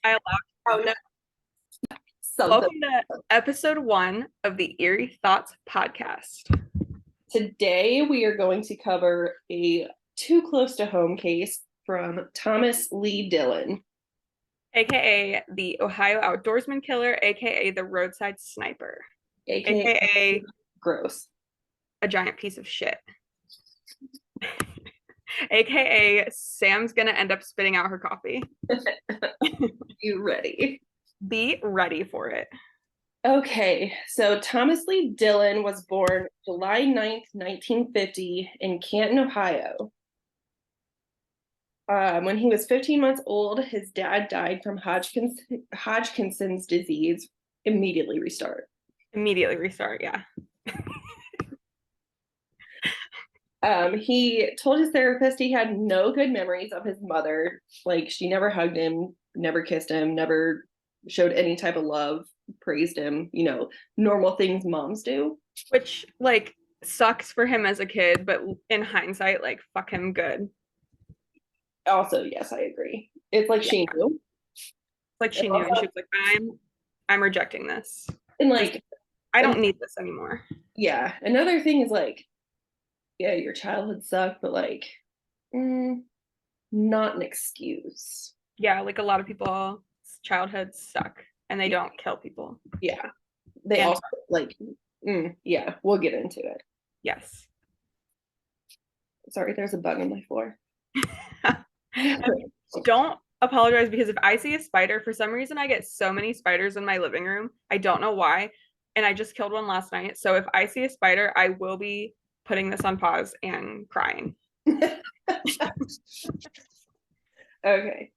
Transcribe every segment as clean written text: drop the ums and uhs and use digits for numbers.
I allowed. Oh no, something. Welcome to episode 1 of the Eerie Thoughts podcast, Today we are going to cover a too close to home case from Thomas Lee Dillon, aka the Ohio outdoorsman killer, aka the roadside sniper, aka aka gross. a giant piece of shit, aka Sam's gonna end up spitting out her coffee. You ready? Be ready for it. Okay, so Thomas Lee Dillon was born July 9th, 1950 in Canton, Ohio. When he was 15 months old, his dad died from Hodgkinson's disease. Immediately restart. Immediately restart, yeah. He told his therapist he had no good memories of his mother. Like, she never hugged him, never kissed him, never showed any type of love, praised him, normal things moms do. Which, like, sucks for him as a kid, but in hindsight, like, fuck him good. Also, yes, I agree. It's like Yeah. she knew. Like, she knew, and she was like, I'm rejecting this. And like, I don't need this anymore. Yeah. Another thing is like, yeah, your childhood sucked, but like, not an excuse. Yeah, like a lot of people, childhoods suck and they don't kill people. Yeah. They And also like, yeah, we'll get into it. yes. Sorry, there's a bug on my floor. Don't apologize, because if I see a spider, for some reason I get so many spiders in my living room. I don't know why. And I just killed one last night. So if I see a spider, I will be putting this on pause and crying. Okay.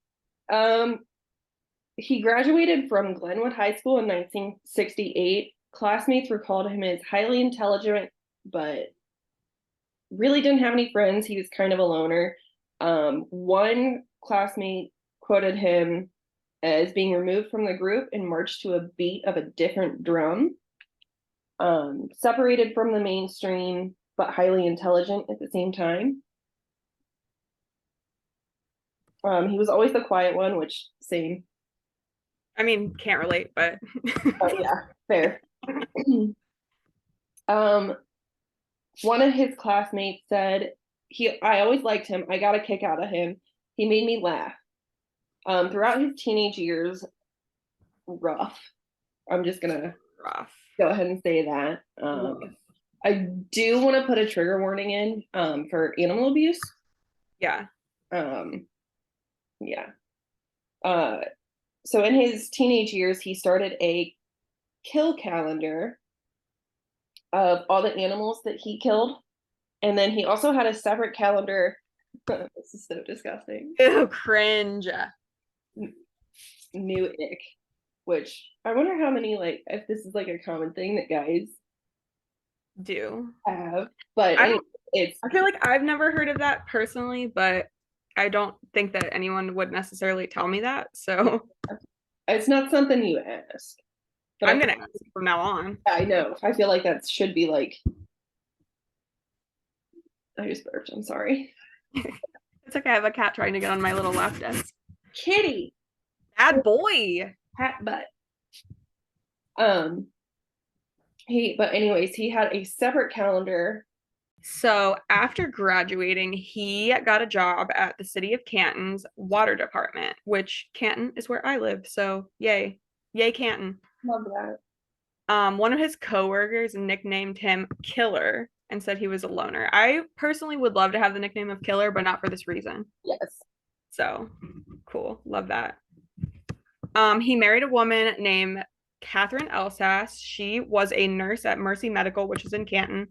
He graduated from Glenwood High School in 1968. Classmates recalled him as highly intelligent, but really didn't have any friends. He was kind of a loner. One classmate quoted him as being removed from the group and marched to a beat of a different drum. Separated from the mainstream, but highly intelligent at the same time. He was always the quiet one, which same. I mean, can't relate, but Oh yeah, fair. One of his classmates said, I always liked him. I got a kick out of him. He made me laugh. Throughout his teenage years, rough. I'm just gonna go ahead and say that. I do want to put a trigger warning in for animal abuse. Yeah. Yeah. So in his teenage years, he started a kill calendar of all the animals that he killed. And then he also had a separate calendar. This is so disgusting. Ew, cringe. New ick. Which I wonder how many, like, if this is like a common thing that guys do have. But I feel like I've never heard of that personally, but I don't think that anyone would necessarily tell me that. So it's not something you ask. But I'm gonna ask from now on. I know. I feel like that should be like. I just burped. I'm sorry. It's okay. I have a cat trying to get on my little lap desk. Kitty. Bad boy. Hat butt. But anyways, he had a separate calendar. So after graduating, he got a job at the city of Canton's water department, which Canton is where I live. So yay. Yay, Canton. Love that. One of his coworkers nicknamed him Killer and said he was a loner. I personally would love to have the nickname of Killer, but not for this reason. Yes. So cool. Love that. He married a woman named Catherine Elsass. She was a nurse at Mercy Medical, which is in Canton.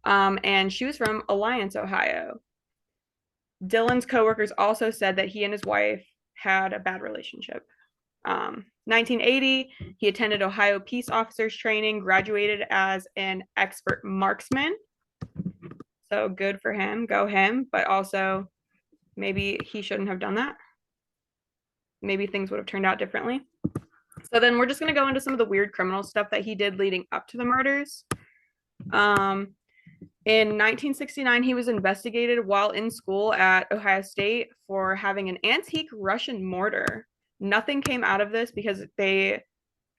And she was from Alliance, Ohio. Dillon's coworkers also said that he and his wife had a bad relationship. 1980, he attended Ohio Peace Officers Training, graduated as an expert marksman. So good for him, go him, but also maybe he shouldn't have done that. Maybe things would have turned out differently. So then we're just going to go into some of the weird criminal stuff that he did leading up to the murders. In 1969, he was investigated while in school at Ohio State for having an antique Russian mortar nothing came out of this because they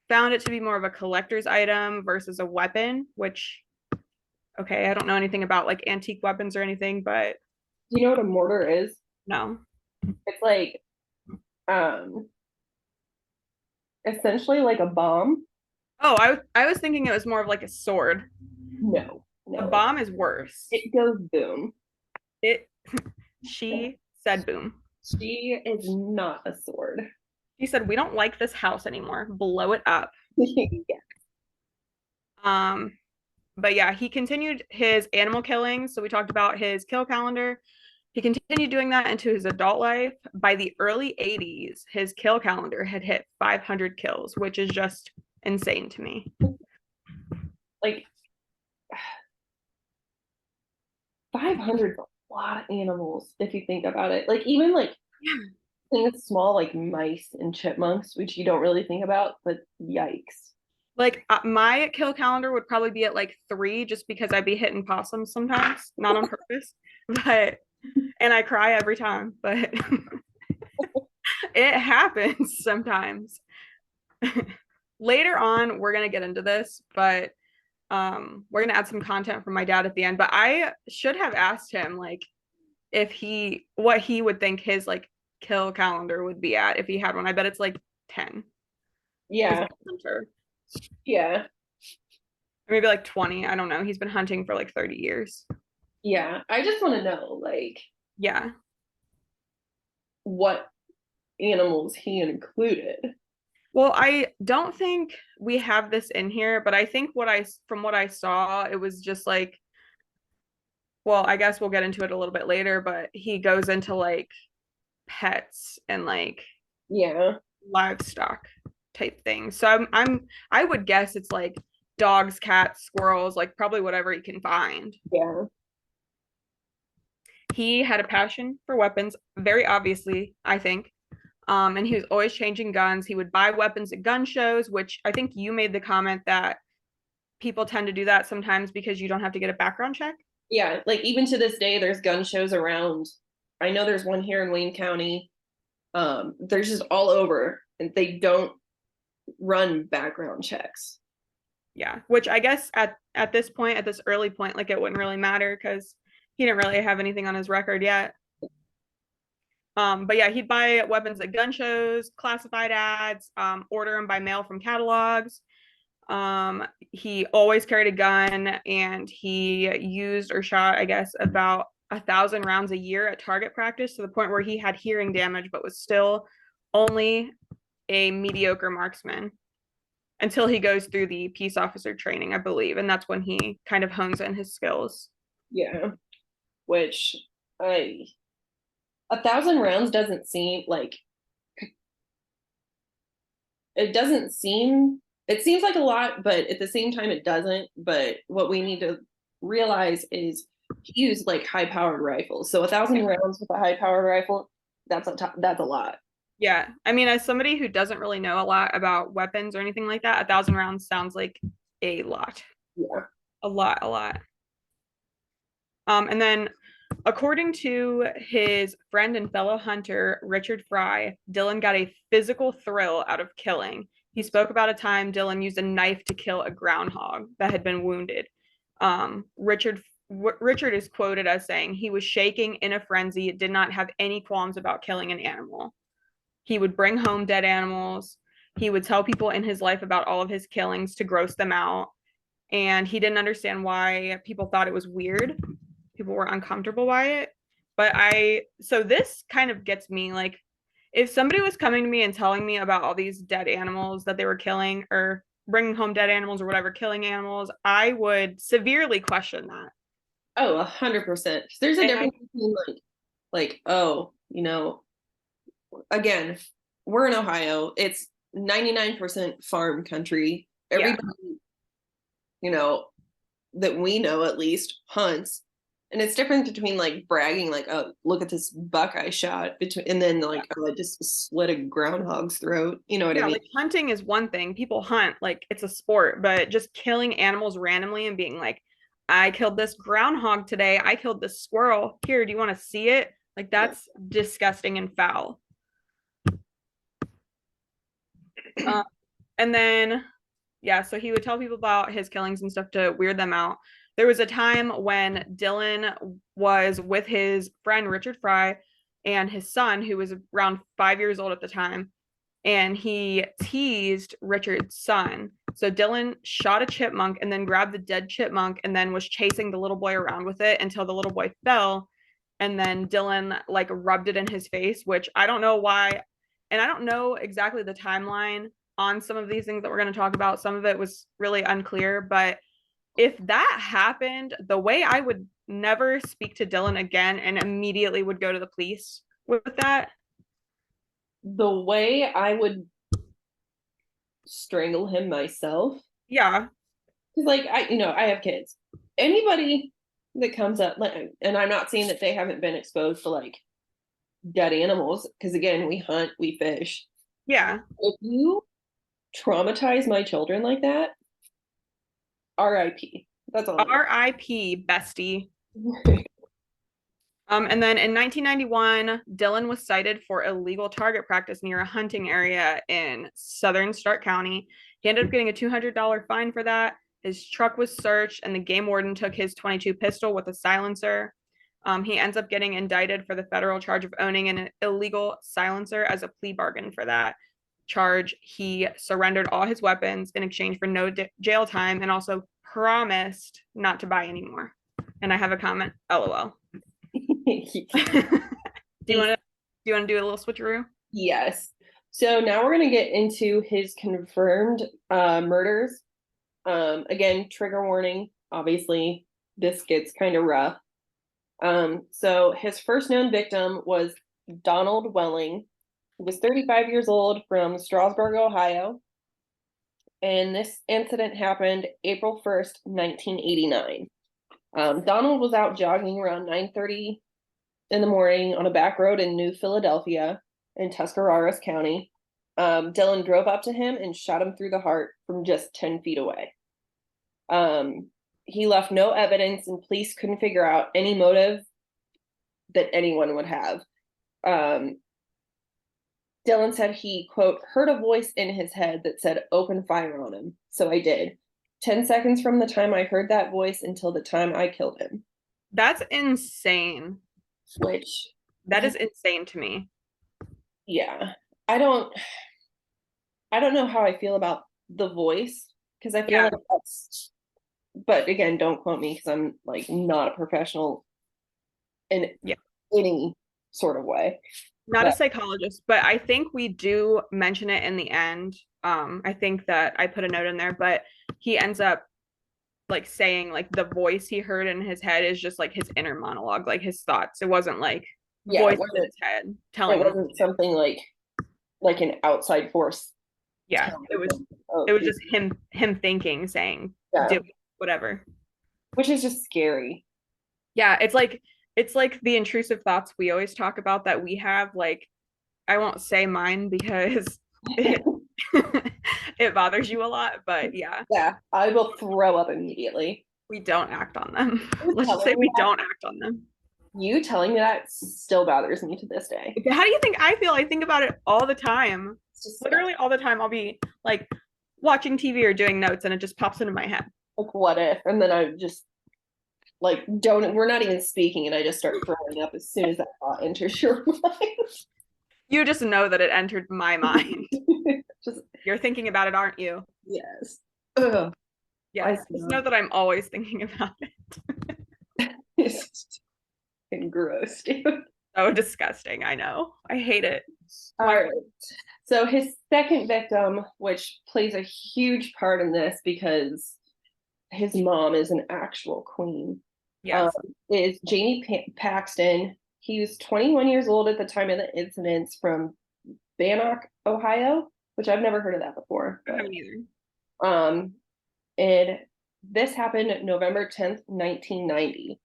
found it to be more of a collector's item versus a weapon, which, okay, I don't know anything about like antique weapons or anything, but Do you know what a mortar is? no. It's like essentially like a bomb. Oh, I was thinking it was more of like a sword. No, A no, bomb is worse. it goes boom. It she said boom. She is not a sword. She said, "We don't like this house anymore. Blow it up." Yeah. Um, but yeah, he continued his animal killing. So we talked about his kill calendar. He continued doing that into his adult life. By the early 80s, his kill calendar had hit 500 kills, which is just insane to me. Like 500 is a lot of animals if you think about it. Like even like things small like mice and chipmunks, which you don't really think about, but yikes. Like my kill calendar would probably be at like 3 just because I'd be hitting possums sometimes, not on purpose. But and I cry every time, but it happens sometimes. Later on, we're gonna get into this, but we're gonna add some content from my dad at the end. But I should have asked him like if he what he would think his like kill calendar would be at if he had one. I bet it's like 10. Yeah. Hunter. Yeah. Or maybe like 20. I don't know. He's been hunting for like 30 years. Yeah. I just want to know like Yeah. what animals he included. Well, I don't think we have this in here, but I think from what I saw, it was just like, well, I guess we'll get into it a little bit later, but he goes into like pets and like Yeah. livestock type things. So I would guess it's like dogs, cats, squirrels, like probably whatever he can find. Yeah. He had a passion for weapons, very obviously, I think. And he was always changing guns. He would buy weapons at gun shows, which I think you made the comment that people tend to do that sometimes because you don't have to get a background check. Yeah. Like even to this day, there's gun shows around. I know there's one here in Wayne County. There's just all over, and they don't run background checks. Yeah, which I guess at this point, at this early point, like it wouldn't really matter because he didn't really have anything on his record yet. But yeah, he'd buy weapons at gun shows, classified ads, order them by mail from catalogs. He always carried a gun, and he used or shot, I guess, about 1,000 rounds a year at target practice to the point where he had hearing damage, but was still only a mediocre marksman until he goes through the peace officer training, I believe, and that's when he kind of hones in his skills. Yeah. Which I 1,000 rounds doesn't seem like it seems like a lot, but at the same time it doesn't. But what we need to realize is he used like high powered rifles. So 1,000 rounds with a high powered rifle, that's a lot. Yeah, I mean, as somebody who doesn't really know a lot about weapons or anything like that, 1,000 rounds sounds like a lot. Yeah. A lot, a lot. And then according to his friend and fellow hunter, Richard Fry, Dillon got a physical thrill out of killing. He spoke about a time Dillon used a knife to kill a groundhog that had been wounded. Richard is quoted as saying he was shaking in a frenzy, did not have any qualms about killing an animal. He would bring home dead animals. He would tell people in his life about all of his killings to gross them out. And he didn't understand why people thought it was weird. People were uncomfortable by it. But so this kind of gets me like, if somebody was coming to me and telling me about all these dead animals that they were killing or bringing home dead animals or whatever, killing animals, I would severely question that. Oh, 100%. There's a difference between oh, again, we're in Ohio. It's 99% farm country. Everybody, that we know at least hunts. And it's different between like bragging, like, oh, look at this buck I shot, and then like, oh, I just slit a groundhog's throat. You know what I mean? Like hunting is one thing. People hunt like it's a sport, but just killing animals randomly and being like, I killed this groundhog today. I killed this squirrel. Here, do you want to see it? Like that's disgusting and foul. And then, yeah, so he would tell people about his killings and stuff to weird them out. There was a time when Dillon was with his friend Richard Fry and his son, who was around 5 years old at the time, and he teased Richard's son. So Dillon shot a chipmunk and then grabbed the dead chipmunk and then was chasing the little boy around with it until the little boy fell. And then Dillon like rubbed it in his face, which I don't know why. And I don't know exactly the timeline on some of these things that we're going to talk about. Some of it was really unclear, but if that happened, the way I would never speak to Dillon again and immediately would go to the police with that. The way I would strangle him myself. Yeah. Because like I have kids. Anybody that comes up, like, and I'm not saying that they haven't been exposed to like dead animals, because again, we hunt, we fish. Yeah. If you traumatize my children like that, R.I.P. That's all. R.I.P. bestie. And then in 1991, Dillon was cited for illegal target practice near a hunting area in southern Stark County. He ended up getting a $200 fine for that. His truck was searched, and the game warden took his .22 pistol with a silencer. He ends up getting indicted for the federal charge of owning an illegal silencer as a plea bargain for that charge. He surrendered all his weapons in exchange for no jail time and also promised not to buy anymore. And I have a comment, LOL. Do you want to do a little switcheroo? Yes. So now we're going to get into his confirmed murders. Again, trigger warning. Obviously, this gets kind of rough. So his first known victim was Donald Welling. He was 35 years old from Strasburg, Ohio. And this incident happened April 1st, 1989. Donald was out jogging around 9:30 in the morning on a back road in New Philadelphia in Tuscarawas County. Dillon drove up to him and shot him through the heart from just 10 feet away. He left no evidence, and police couldn't figure out any motive that anyone would have. Dillon said he, quote, heard a voice in his head that said, open fire on him. So I did. 10 seconds from the time I heard that voice until the time I killed him. That's insane. That is insane to me. Yeah. I don't know how I feel about the voice, because I feel like that's, but again, don't quote me, because I'm like not a professional in any sort of way. Not a psychologist, but I think we do mention it in the end. I think that I put a note in there, but he ends up like saying like the voice he heard in his head is just like his inner monologue, like his thoughts. It wasn't like voice in his head telling it wasn't something like an outside force. Yeah, it was just him thinking, saying, do whatever. Which is just scary. Yeah, it's like the intrusive thoughts we always talk about that we have. Like, I won't say mine because it bothers you a lot, but yeah. Yeah, I will throw up immediately. We don't act on them. Let's just say we don't act on them. You telling me that still bothers me to this day. How do you think I feel? I think about it all the time. Literally all the time. I'll be like watching TV or doing notes and it just pops into my head. Like, what if? And then I just like we're not even speaking and I just start throwing up as soon as that thought enters your mind. You just know that it entered my mind. You're thinking about it, aren't you? Yes. Ugh. Yes. Just know that I'm always thinking about it. It's gross, dude. So disgusting. I know. I hate it. All right. So his second victim, which plays a huge part in this because his mom is an actual queen, is Jamie Paxton. He was 21 years old at the time of the incidents, from Bannock, Ohio, which I've never heard of that before. I haven't either. And this happened November 10th, 1990.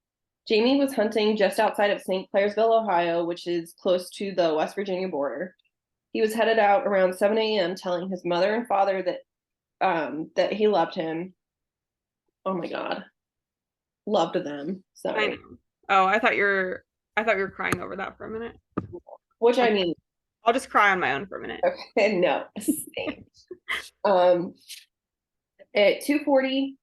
Jamie was hunting just outside of St. Clairsville, Ohio, which is close to the West Virginia border. He was headed out around 7 a.m. telling his mother and father that he loved him. Oh my God. Loved them. So I know. Oh, I thought you were crying over that for a minute. Which I mean, I'll just cry on my own for a minute. Okay, no. Same. At 2:40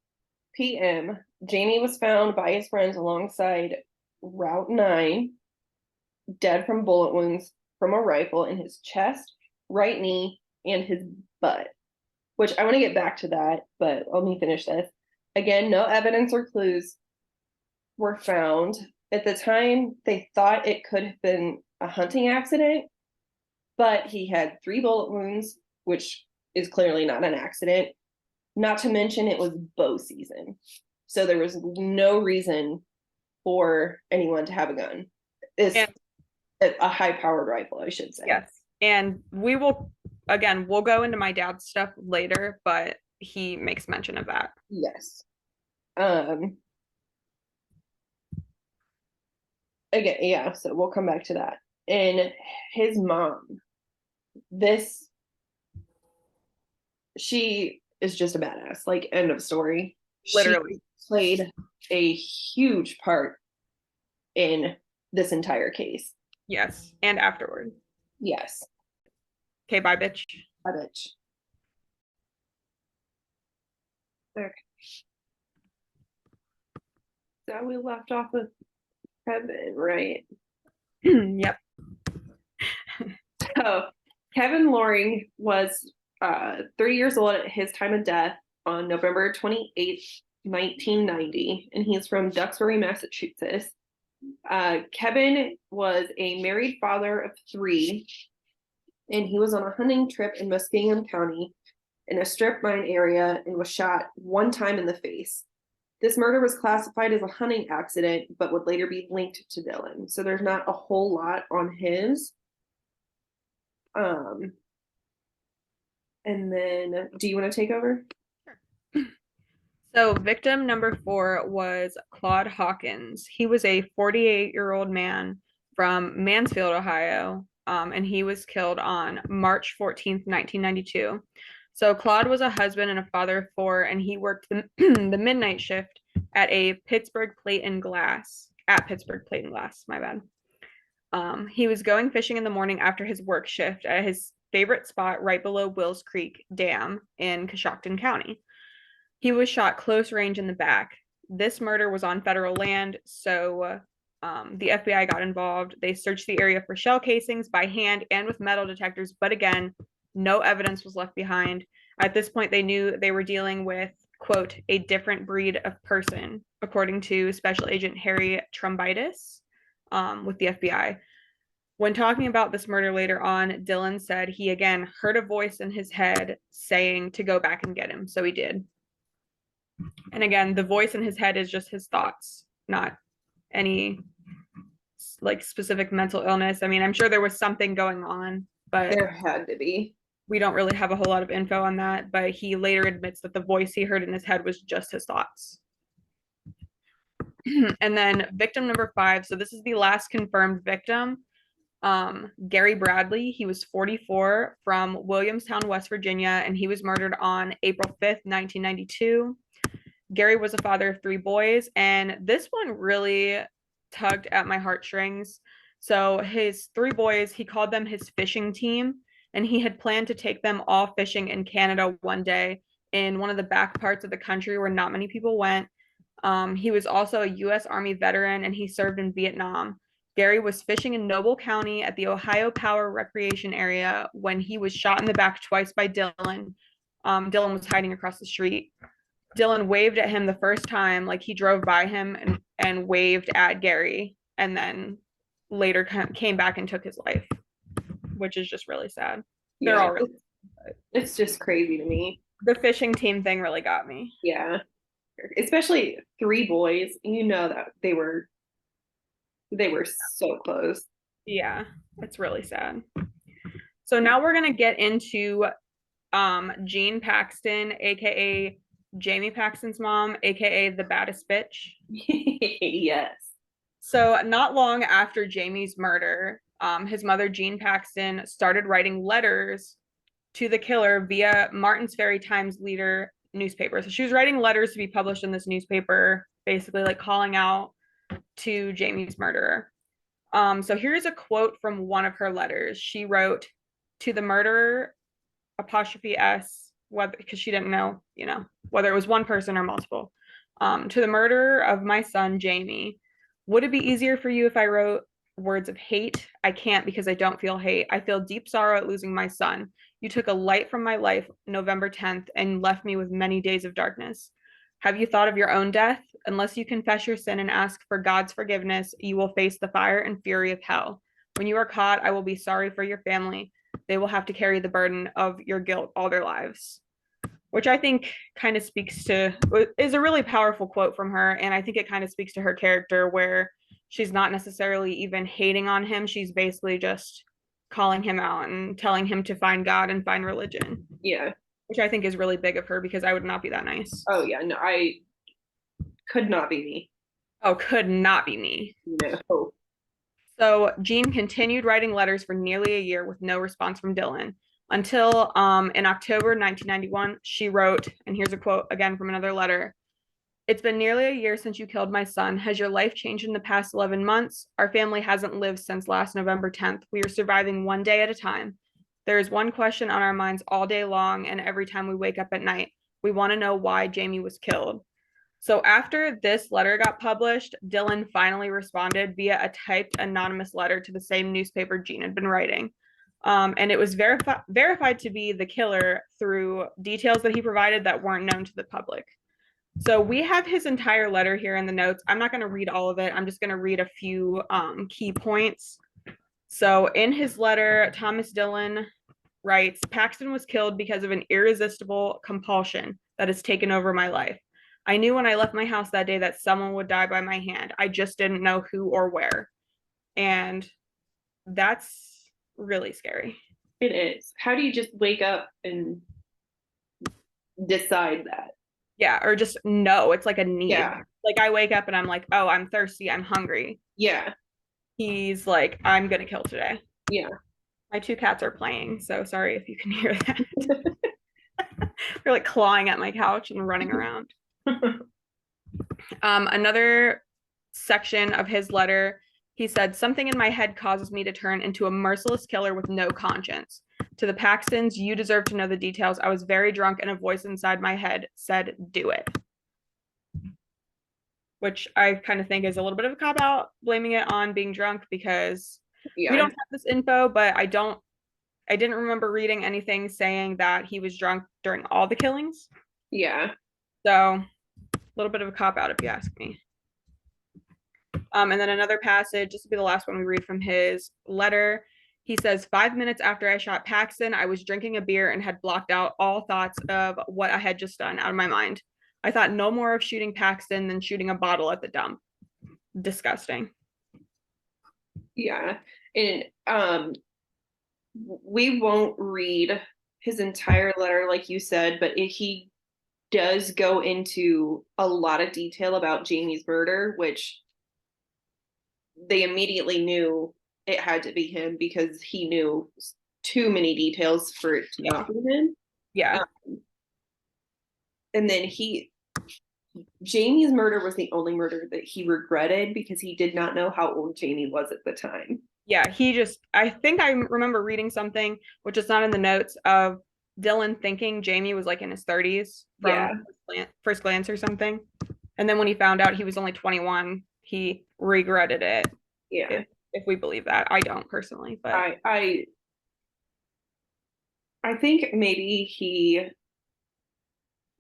p.m., Jamie was found by his friends alongside Route 9, dead from bullet wounds from a rifle in his chest, right knee, and his butt. Which I want to get back to that, but let me finish this. Again, no evidence or clues were found. At the time, they thought it could have been a hunting accident, but he had 3 bullet wounds, which is clearly not an accident. Not to mention it was bow season. So there was no reason for anyone to have a gun. It's a high-powered rifle, I should say. Yes. And we will, again, we'll go into my dad's stuff later, but he makes mention of that. Yes. Again, yeah, so we'll come back to that. And his mom, she is just a badass, like, end of story. Literally. She played a huge part in this entire case. Yes. And afterward. Yes. Okay, bye, bitch. Bye, bitch. Okay. So we left off with Kevin, right? Yep. So Kevin Loring was 3 years old at his time of death on November 28th, 1990, and he's from Duxbury, Massachusetts. Kevin was a married father of 3, and he was on a hunting trip in Muskingum County in a strip mine area and was shot 1 time in the face. This murder was classified as a hunting accident, but would later be linked to Dillon. So there's not a whole lot on his. And then, do you want to take over? Sure. So victim number 4 was Claude Hawkins. He was a 48-year-old man from Mansfield, Ohio, and he was killed on March 14th, 1992. So Claude was a husband and a father of 4, and he worked the, the midnight shift at Pittsburgh Plate and Glass, my bad. He was going fishing in the morning after his work shift at his favorite spot right below Wills Creek Dam in Coshocton County. He was shot close range in the back. This murder was on federal land, so the FBI got involved. They searched the area for shell casings by hand and with metal detectors, but again, no evidence was left behind. At this point, they knew they were dealing with, quote, a different breed of person, according to Special Agent Harry Trumbitis with the FBI. When talking about this murder later on, Dillon said he again heard a voice in his head saying to go back and get him, so he did. And again, the voice in his head is just his thoughts, not any like specific mental illness. I mean, I'm sure there was something going on, but there had to be. We don't really have a whole lot of info on that, but he later admits that the voice he heard in his head was just his thoughts. And then victim number 5. So this is the last confirmed victim. Gary Bradley. He was 44 from Williamstown, West Virginia, and he was murdered on April 5th, 1992. Gary was a father of 3 boys, and this one really tugged at my heartstrings. So his 3 boys, he called them his fishing team, and he had planned to take them all fishing in Canada one day in one of the back parts of the country where not many people went. He was also a U.S. Army veteran, and he served in Vietnam. Gary was fishing in Noble County at the Ohio Power Recreation Area when he was shot in the back twice by Dillon. Dillon was hiding across the street. Dillon waved at him the first time, like he drove by him and waved at Gary, and then later came back and took his life, which is just really sad. They're all really sad. It's just crazy to me. The fishing team thing really got me. Yeah. Especially 3 boys. You know that they were so close. Yeah, it's really sad. So now we're gonna get into Jean Paxton, aka Jamie Paxton's mom, aka the baddest bitch. Yes. So not long after Jamie's murder, his mother Jean Paxton started writing letters to the killer via Martins Ferry Times Leader newspaper. So she was writing letters to be published in this newspaper, basically like calling out to Jamie's murderer. So here's a quote from one of her letters. She wrote, to the murderer, apostrophe S, whether, because she didn't know, whether it was one person or multiple. To the murderer of my son, Jamie, would it be easier for you if I wrote words of hate? I can't because I don't feel hate. I feel deep sorrow at losing my son. You took a light from my life November 10th and left me with many days of darkness. Have you thought of your own death? Unless you confess your sin and ask for God's forgiveness, you will face the fire and fury of hell. When you are caught, I will be sorry for your family. They will have to carry the burden of your guilt all their lives. Which I think kind of is a really powerful quote from her. And I think it kind of speaks to her character, where she's not necessarily even hating on him. She's basically just calling him out and telling him to find God and find religion. Yeah. Which I think is really big of her, because I would not be that nice. Oh yeah, no, I could not be me. Oh, could not be me. No. So Jean continued writing letters for nearly a year with no response from Dillon, until in October 1991, she wrote, and here's a quote again from another letter. It's been nearly a year since you killed my son. Has your life changed in the past 11 months? Our family hasn't lived since last November 10th. We are surviving one day at a time. There is one question on our minds all day long, and every time we wake up at night. We want to know why Jamie was killed. So after this letter got published, Dillon finally responded via a typed anonymous letter to the same newspaper Jean had been writing. And it was verified to be the killer through details that he provided that weren't known to the public. So we have his entire letter here in the notes. I'm not going to read all of it. I'm just going to read a few key points. So in his letter, Thomas Dillon writes, Paxton was killed because of an irresistible compulsion that has taken over my life. I knew when I left my house that day that someone would die by my hand. I just didn't know who or where. And that's really scary. It is. How do you just wake up and decide that? Yeah, or just know. It's like a need. Yeah. Like I wake up and I'm like, oh, I'm thirsty, I'm hungry. Yeah. He's like, I'm gonna kill today. Yeah. My two cats are playing, so sorry if you can hear that. They're like clawing at my couch and running around. Another section of his letter, he said, something in my head causes me to turn into a merciless killer with no conscience. To the Paxtons, you deserve to know the details. I was very drunk and a voice inside my head said, do it. Which I kind of think is a little bit of a cop-out, blaming it on being drunk, because we don't have this info, but I didn't remember reading anything saying that he was drunk during all the killings. Yeah. So a little bit of a cop-out if you ask me. And then another passage, this will be the last one we read from his letter. He says, 5 minutes after I shot Paxton, I was drinking a beer and had blocked out all thoughts of what I had just done out of my mind. I thought no more of shooting Paxton than shooting a bottle at the dump. Disgusting. Yeah. And we won't read his entire letter like you said, but he does go into a lot of detail about Jamie's murder, which they immediately knew it had to be him because he knew too many details for it to not be him. Yeah. And then Jamie's murder was the only murder that he regretted because he did not know how old Jamie was at the time. Yeah, I think I remember reading something, which is not in the notes, of Dillon thinking Jamie was like in his 30s from first glance or something. And then when he found out he was only 21, he regretted it. Yeah. If we believe that. I don't personally, but I think maybe he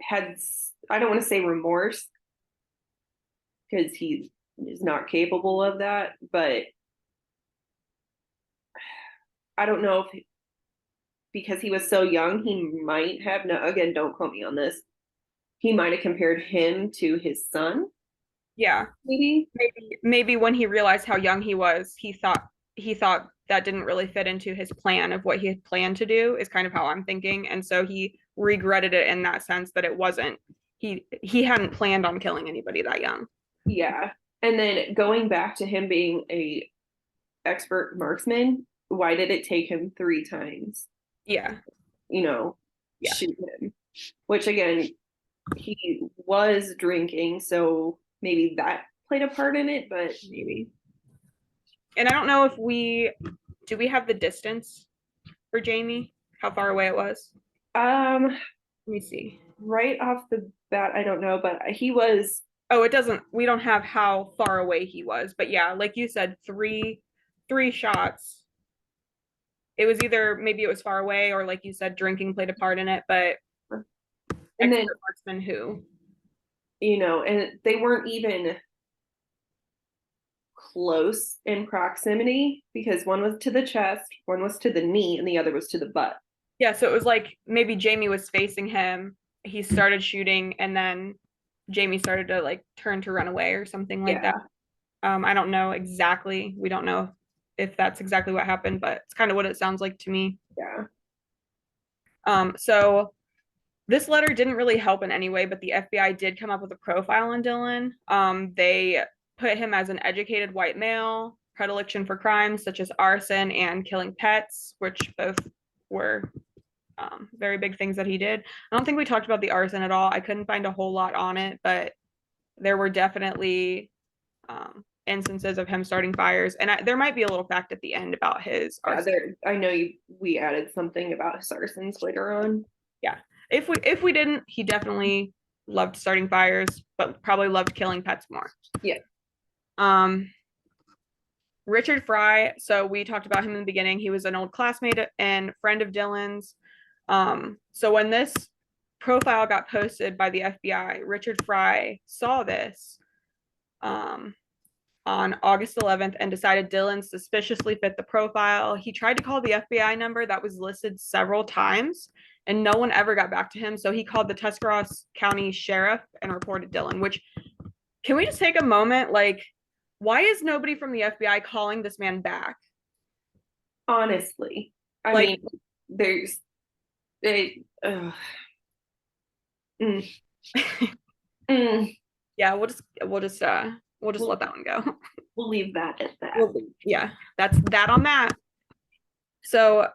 had, I don't want to say remorse because he is not capable of that, but I don't know if because he was so young, he might have, no, again, don't quote me on this. He might have compared him to his son. Yeah. Maybe when he realized how young he was, he thought that didn't really fit into his plan of what he had planned to do, is kind of how I'm thinking. And so he regretted it in that sense, that it wasn't, he hadn't planned on killing anybody that young. Yeah. And then going back to him being a expert marksman, why did it take him 3 times? Yeah. Shoot him. Which again, he was drinking, so maybe that played a part in it, but maybe. And I don't know if we have the distance for Jamie? How far away it was? Um, Let me see. right off the bat, I don't know, but he was. Oh, it doesn't, we don't have how far away he was, but yeah, like you said, three shots. It was either maybe it was far away or like you said, drinking played a part in it, but And then, expert marksman who? and they weren't even close in proximity because one was to the chest, one was to the knee, and the other was to the butt. Yeah, so it was like maybe Jamie was facing him, he started shooting, and then Jamie started to like turn to run away or something like Yeah. that. I don't know exactly. We don't know if that's exactly what happened, but it's kind of what it sounds like to me. Yeah. So this letter didn't really help in any way, but the FBI did come up with a profile on Dillon. They put him as an educated white male, predilection for crimes such as arson and killing pets, which both were very big things that he did. I don't think we talked about the arson at all. I couldn't find a whole lot on it, but there were definitely instances of him starting fires, and there might be a little fact at the end about his arson. I know we added something about his arsons later on. Yeah, if we didn't, he definitely loved starting fires, but probably loved killing pets more. Yeah. Richard Fry, so we talked about him in the beginning. He was an old classmate and friend of Dillon's. So when this profile got posted by the FBI, Richard Fry saw this on August 11th and decided Dillon suspiciously fit the profile. He tried to call the FBI number that was listed several times, and no one ever got back to him. So he called the Tuscarawas County Sheriff and reported Dillon, which, can we just take a moment? Like, why is nobody from the FBI calling this man back? Honestly, I mean, there's they. Yeah, we'll just let that one go. We'll leave that at that. Yeah, that's that on that. So,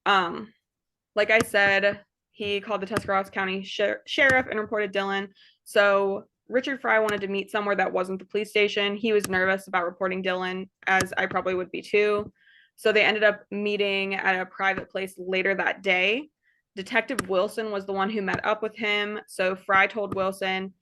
like I said, he called the Tuscarawas County Sheriff and reported Dillon. So Richard Fry wanted to meet somewhere that wasn't the police station. He was nervous about reporting Dillon, as I probably would be too. So they ended up meeting at a private place later that day. Detective Wilson was the one who met up with him. So Fry told Wilson,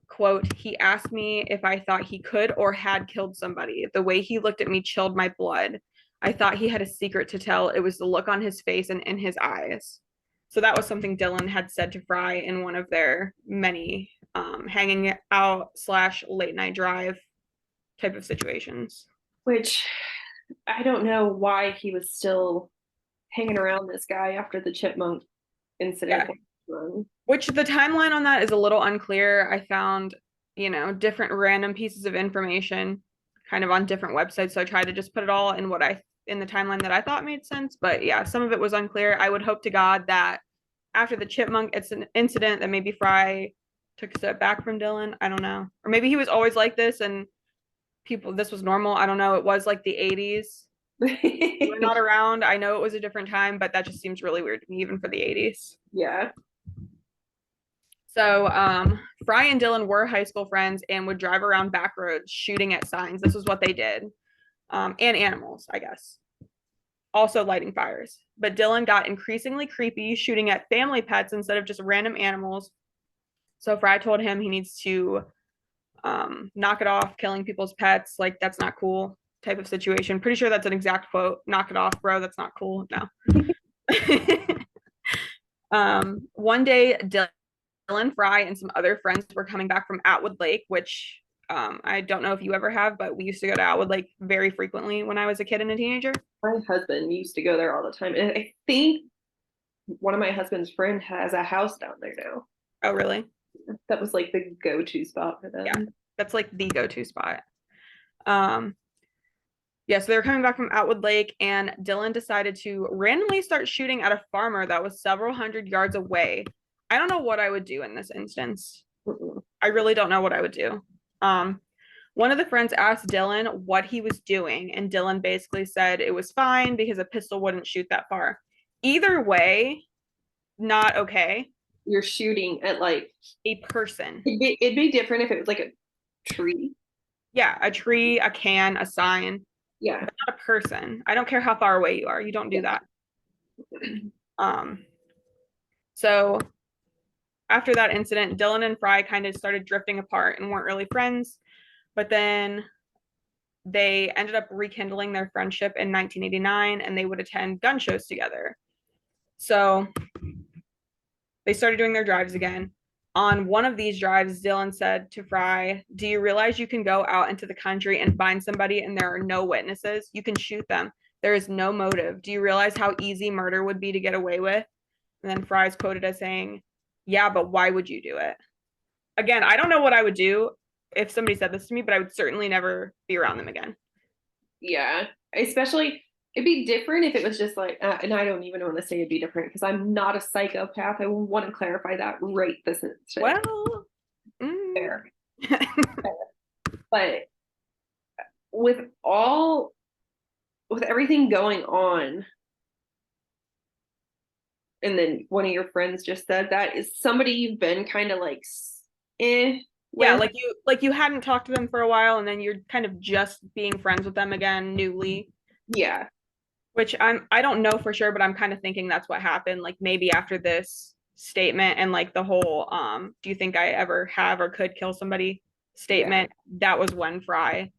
quote, "He asked me if I thought he could or had killed somebody. The way he looked at me chilled my blood. I thought he had a secret to tell. It was the look on his face and in his eyes." So that was something Dillon had said to Fry in one of their many hanging out / late night drive type of situations. Which I don't know why he was still hanging around this guy after the chipmunk incident. Yeah. Which the timeline on that is a little unclear. I found, different random pieces of information kind of on different websites. So I tried to just put it all in in the timeline that I thought made sense. But yeah, some of it was unclear. I would hope to God that after the chipmunk it's an incident that maybe Fry took a step back from Dillon. I don't know. Or maybe he was always like this and this was normal. I don't know. It was like the 80s. We're not around. I know it was a different time, but that just seems really weird to me, even for the 80s. Yeah. So Fry and Dillon were high school friends and would drive around back roads shooting at signs. This was what they did. And animals, I guess. Also lighting fires. But Dillon got increasingly creepy, shooting at family pets instead of just random animals. So Fry told him he needs to knock it off, killing people's pets. Like, that's not cool type of situation. Pretty sure that's an exact quote. "Knock it off, bro. That's not cool." No. One day, Dillon, Fry, and some other friends were coming back from Atwood Lake, which I don't know if you ever have, but we used to go to Atwood Lake very frequently when I was a kid and a teenager. My husband used to go there all the time. And I think one of my husband's friend has a house down there now. Oh, really? That was like the go-to spot for them. Yeah, that's like the go-to spot. Yeah, so they were coming back from Atwood Lake, and Dillon decided to randomly start shooting at a farmer that was several hundred yards away. I don't know what I would do in this instance. I really don't know what I would do. One of the friends asked Dillon what he was doing, and Dillon basically said it was fine because a pistol wouldn't shoot that far. Either way, not okay. You're shooting at like a person. It'd be different if it was like a tree. Yeah, a tree, a can, a sign. Yeah. But not a person. I don't care how far away you are. You don't do that. So after that incident, Dillon and Fry kind of started drifting apart and weren't really friends. But then they ended up rekindling their friendship in 1989, and they would attend gun shows together. So they started doing their drives again. On one of these drives, Dillon said to Fry, "Do you realize you can go out into the country and find somebody and there are no witnesses? You can shoot them. There is no motive. Do you realize how easy murder would be to get away with?" And then Fry's quoted as saying, "Yeah, but why would you do it?" Again, I don't know what I would do if somebody said this to me, but I would certainly never be around them again. Yeah, especially it'd be different if it was just like, and I don't even want to say it'd be different because I'm not a psychopath. I want to clarify that right this instant. Well, fair. But with everything going on, and then one of your friends just said that is somebody you've been kind of like, yeah, like you hadn't talked to them for a while, and then you're kind of just being friends with them again, newly. Yeah. Which I don't know for sure, but I'm kind of thinking that's what happened. Like maybe after this statement and like the whole do you think I ever have or could kill somebody statement, that was when Fry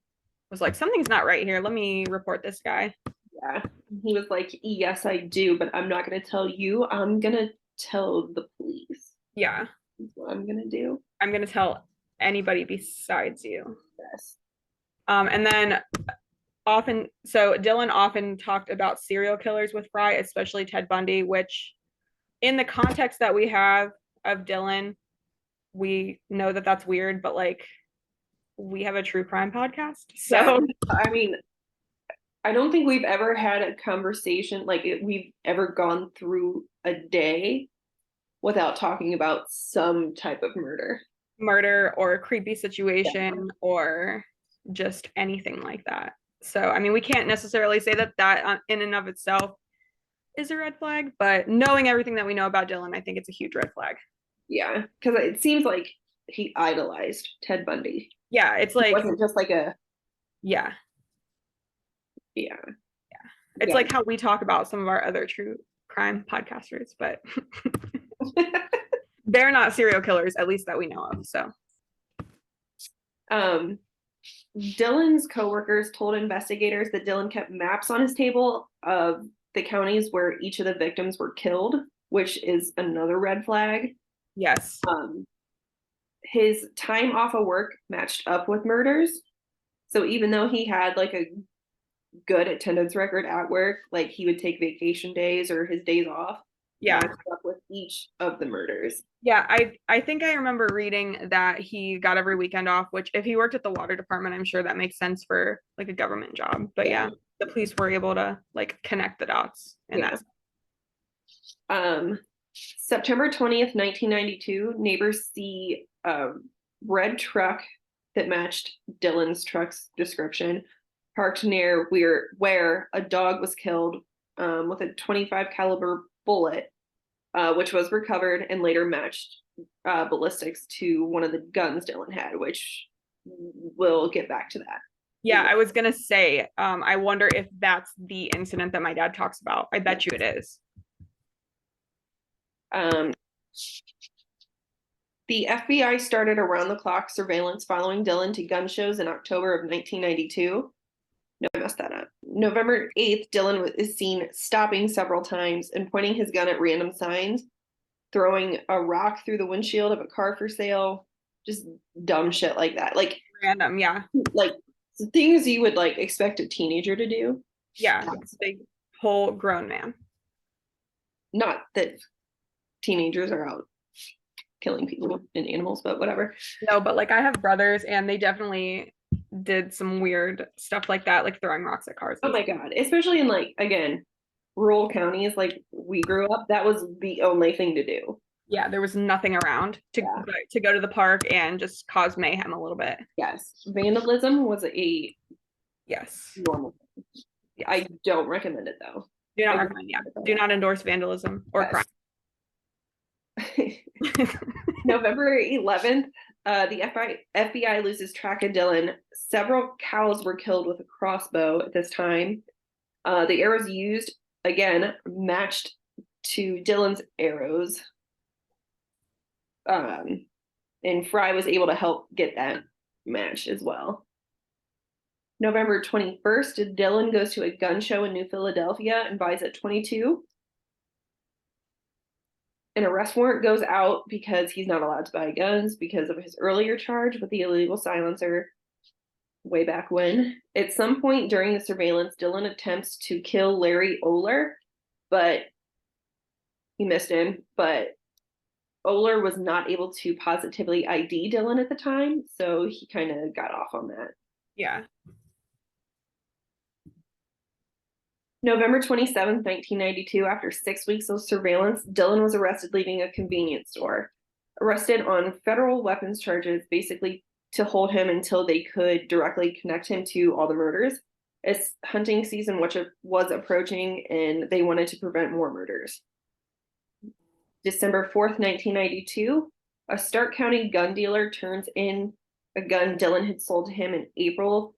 was like, something's not right here. Let me report this guy. Yeah. He was like, yes, I do, but I'm not gonna tell you. I'm gonna tell the police. Yeah. That's what I'm gonna do. I'm gonna tell anybody besides you. Yes. And then Dillon often talked about serial killers with Fry, especially Ted Bundy, which in the context that we have of Dillon, we know that that's weird, but like we have a true crime podcast. So yeah, I mean, I don't think we've ever had a conversation like we've ever gone through a day without talking about some type of murder or a creepy situation or just anything like that. So, I mean, we can't necessarily say that in and of itself is a red flag, but knowing everything that we know about Dillon, I think it's a huge red flag. Yeah, because it seems like he idolized Ted Bundy. Yeah, it's like, it wasn't just like a yeah. Yeah. It's like how we talk about some of our other true crime podcasters, but they're not serial killers, at least that we know of. So, Dillon's coworkers told investigators that Dillon kept maps on his table of the counties where each of the victims were killed, which is another red flag. Yes. His time off of work matched up with murders. So even though he had like a good attendance record at work, like he would take vacation days or his days off. Yeah. Matched up with each of the murders. Yeah, I think I remember reading that he got every weekend off, which if he worked at the water department, I'm sure that makes sense for like a government job. But yeah, the police were able to like connect the dots in that. September 20th, 1992, neighbors see a red truck that matched Dillon's truck's description parked near where a dog was killed with a .25 caliber bullet, which was recovered and later matched ballistics to one of the guns Dillon had, which we'll get back to that. Yeah, I was gonna say, I wonder if that's the incident that my dad talks about. I bet you it is. The FBI started around-the-clock surveillance following Dillon to gun shows in October of 1992. No, I messed that up. November 8th, Dillon is seen stopping several times and pointing his gun at random signs, throwing a rock through the windshield of a car for sale, just dumb shit like that. Like random, yeah. Like things you would like expect a teenager to do. Yeah, big whole grown man. Not that teenagers are out killing people and animals, but whatever. No, but like I have brothers and they definitely did some weird stuff like that, like throwing rocks at cars. Oh my God. Especially in like, again, rural counties like we grew up, that was the only thing to do. Yeah, there was nothing around to go to the park and just cause mayhem a little bit. Yes. Vandalism was a normal thing. Yes. I don't recommend it though. Do not recommend, do not endorse vandalism or crime. November 11th, the FBI loses track of Dillon. Several cows were killed with a crossbow at this time. The arrows used again matched to Dillon's arrows. And Fry was able to help get that match as well. November 21st, Dillon goes to a gun show in New Philadelphia and buys a 22. An arrest warrant goes out because he's not allowed to buy guns because of his earlier charge with the illegal silencer way back when. At some point during the surveillance, Dillon attempts to kill Larry Oler, but he missed him. But Oler was not able to positively ID Dillon at the time, so he kind of got off on that. Yeah. November 27th, 1992, after 6 weeks of surveillance, Dillon was arrested leaving a convenience store. Arrested on federal weapons charges, basically to hold him until they could directly connect him to all the murders. As hunting season which was approaching, and they wanted to prevent more murders. December 4th, 1992, a Stark County gun dealer turns in a gun Dillon had sold to him in April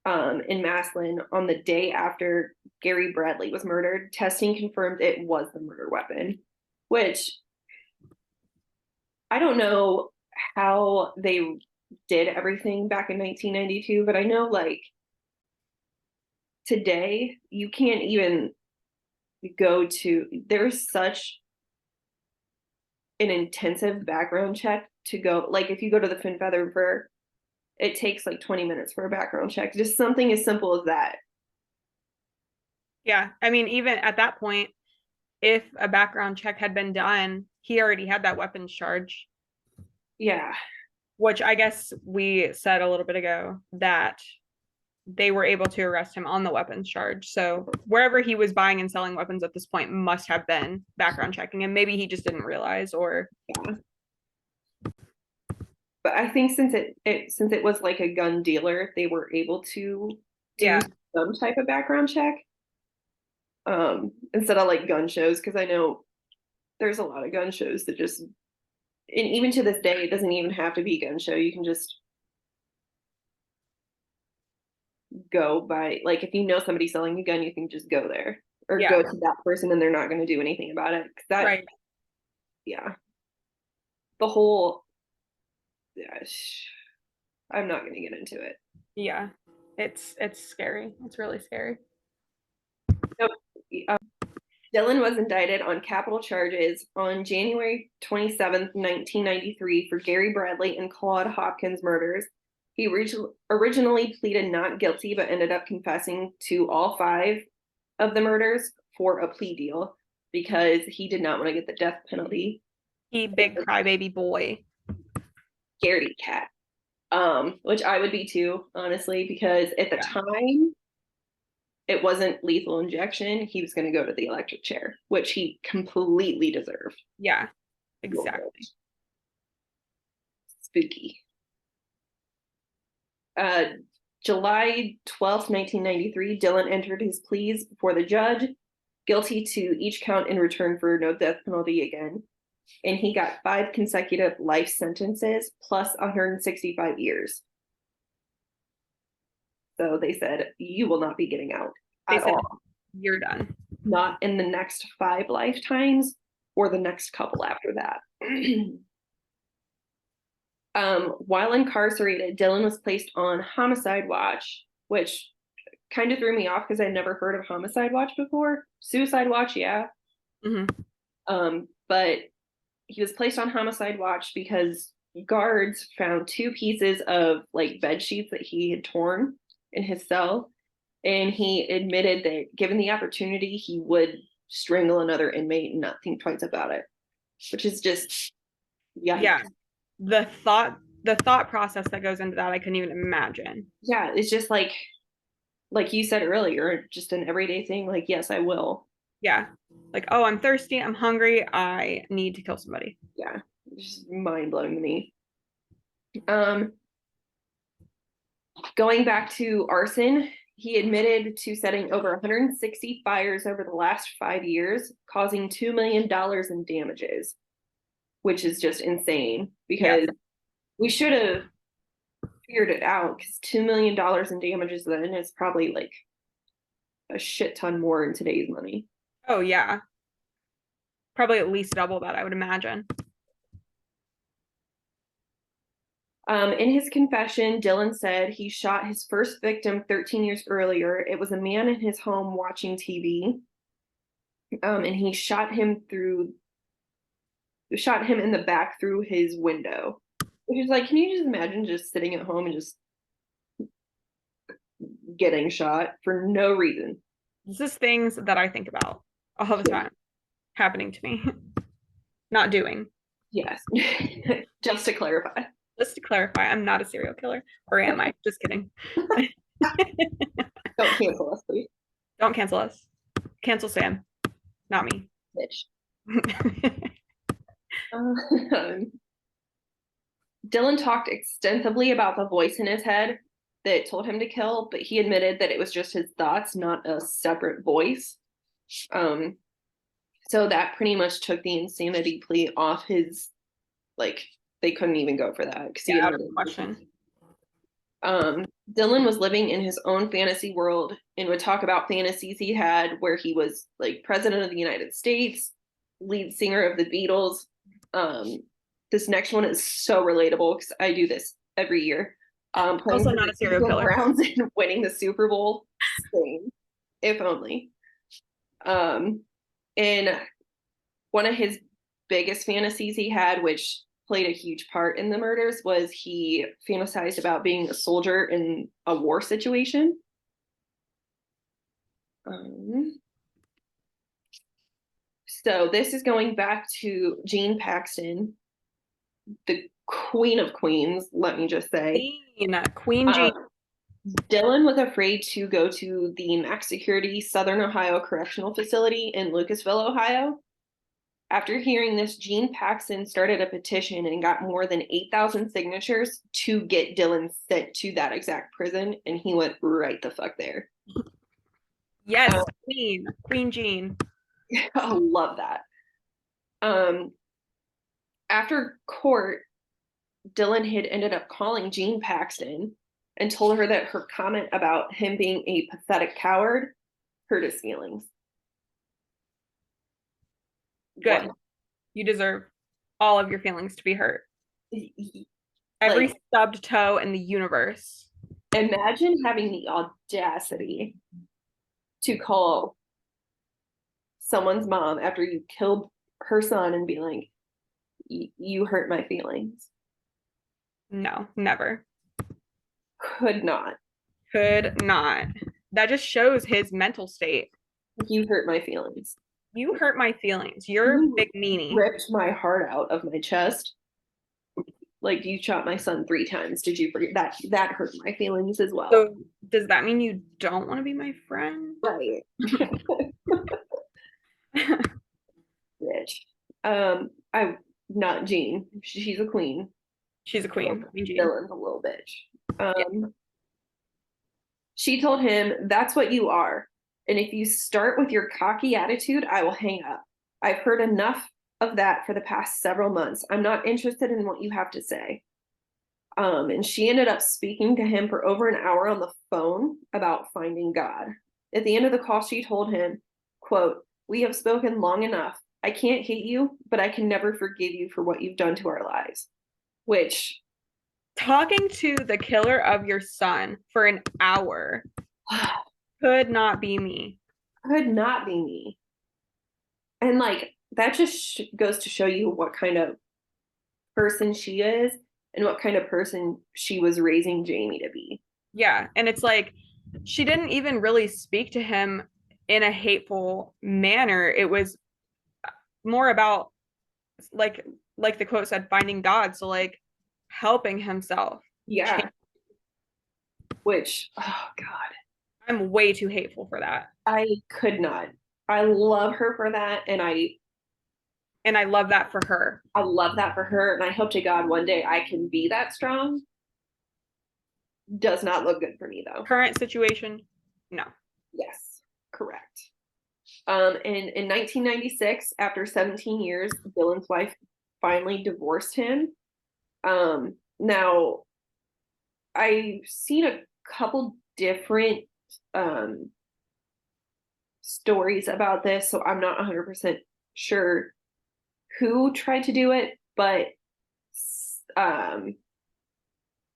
in Massillon on the day after Gary Bradley was murdered. Testing confirmed it was the murder weapon, which I don't know how they did everything back in 1992, but I know like today you can't even go to, there's such an intensive background check to go, like if you go to the Fin Feather Fur, it takes like 20 minutes for a background check. Just something as simple as that. Yeah. I mean, even at that point, if a background check had been done, he already had that weapons charge. Yeah. Which I guess we said a little bit ago that they were able to arrest him on the weapons charge. So wherever he was buying and selling weapons at this point must have been background checking, and maybe he just didn't realize, or yeah. But I think since it was like a gun dealer, they were able to do some type of background check. Instead of like gun shows, because I know there's a lot of gun shows that just, and even to this day, it doesn't even have to be a gun show. You can just go by, like if you know somebody selling a gun, you can just go there or go to that person and they're not going to do anything about it. That, right. Yeah. The whole, I'm not going to get into it. Yeah. It's scary. It's really scary. Dillon was indicted on capital charges on January 27th, 1993 for Gary Bradley and Claude Hopkins murders. He originally pleaded not guilty, but ended up confessing to all 5 of the murders for a plea deal because he did not want to get the death penalty. He big crybaby boy. Scaredy cat. Which I would be too, honestly, because at the time, it wasn't lethal injection. He was going to go to the electric chair, which he completely deserved. Yeah, exactly. Spooky. July 12th, 1993, Dillon entered his pleas before the judge, guilty to each count in return for no death penalty again. And he got 5 consecutive life sentences plus 165 years. So they said, you will not be getting out at all. You're done. Not in the next 5 lifetimes or the next couple after that. While incarcerated, Dillon was placed on homicide watch, which kind of threw me off because I'd never heard of homicide watch before. Suicide watch, yeah. But he was placed on homicide watch because guards found 2 pieces of like bed sheets that he had torn in his cell, and he admitted that given the opportunity, he would strangle another inmate and not think twice about it, which is just yeah. The thought process that goes into that, I couldn't even imagine. Yeah, it's just like you said earlier, just an everyday thing. Like, yes, I will. Yeah, like, oh, I'm thirsty, I'm hungry, I need to kill somebody. Yeah, it's just mind blowing to me. Going back to arson, he admitted to setting over 160 fires over the last 5 years, causing $2 million in damages, which is just insane because we should have figured it out, because $2 million in damages then is probably like a shit ton more in today's money. Oh yeah. Probably at least double that, I would imagine. In his confession, Dillon said he shot his first victim 13 years earlier. It was a man in his home watching TV. And he shot him in the back through his window. Which is like, can you just imagine just sitting at home and just getting shot for no reason? This is things that I think about all the time happening to me. Not doing. Yes. Just to clarify. Just to clarify, I'm not a serial killer. Or am I? Just kidding. Don't cancel us, please. Don't cancel us. Cancel Sam. Not me. Bitch. Dillon talked extensively about the voice in his head that told him to kill, but he admitted that it was just his thoughts, not a separate voice. So that pretty much took the insanity plea off his, like, they couldn't even go for that. Yeah, out of question. Dillon was living in his own fantasy world and would talk about fantasies he had where he was like president of the United States, lead singer of the Beatles. This next one is so relatable because I do this every year. Also not a serial killer. Browns and winning the Super Bowl. Same, if only. And one of his biggest fantasies he had, which played a huge part in the murders, was he fantasized about being a soldier in a war situation. So this is going back to Jean Paxton, the Queen of Queens, let me just say. Queen Jean. Dillon was afraid to go to the max security Southern Ohio Correctional Facility in Lucasville, Ohio. After hearing this, Jean Paxton started a petition and got more than 8,000 signatures to get Dillon sent to that exact prison, and he went right the fuck there. Yes, Queen Jean. I love that. After court, Dillon had ended up calling Jean Paxton and told her that her comment about him being a pathetic coward hurt his feelings. Good. What? You deserve all of your feelings to be hurt. Every stubbed toe in the universe. Imagine having the audacity to call someone's mom after you killed her son and be like, you hurt my feelings. No, never. Could not. That just shows his mental state. You hurt my feelings. You hurt my feelings. You're a big meanie. Ripped my heart out of my chest. Like, you shot my son 3 times. Did you forget that? That hurt my feelings as well. So does that mean you don't want to be my friend? Right. Bitch. I'm not Jean. She's a queen. She's a queen. Dillon's a little bitch. She told him, "That's what you are. And if you start with your cocky attitude, I will hang up. I've heard enough of that for the past several months. I'm not interested in what you have to say." And she ended up speaking to him for over an hour on the phone about finding God. At the end of the call, she told him, quote, "We have spoken long enough. I can't hate you, but I can never forgive you for what you've done to our lives." Which, talking to the killer of your son for an hour could not be me. Could not be me. And like, that just goes to show you what kind of person she is and what kind of person she was raising Jamie to be. Yeah. And it's like, she didn't even really speak to him in a hateful manner. It was more about like the quote said, finding God. So like helping himself. Yeah. Change. Which, oh God. I'm way too hateful for that. I could not. I love her for that. And I love that for her. I love that for her. And I hope to God one day I can be that strong. Does not look good for me though. Current situation, no. Yes, correct. In 1996, after 17 years, Dillon's wife finally divorced him. Now, I've seen a couple different stories about this, so I'm not 100% sure who tried to do it, but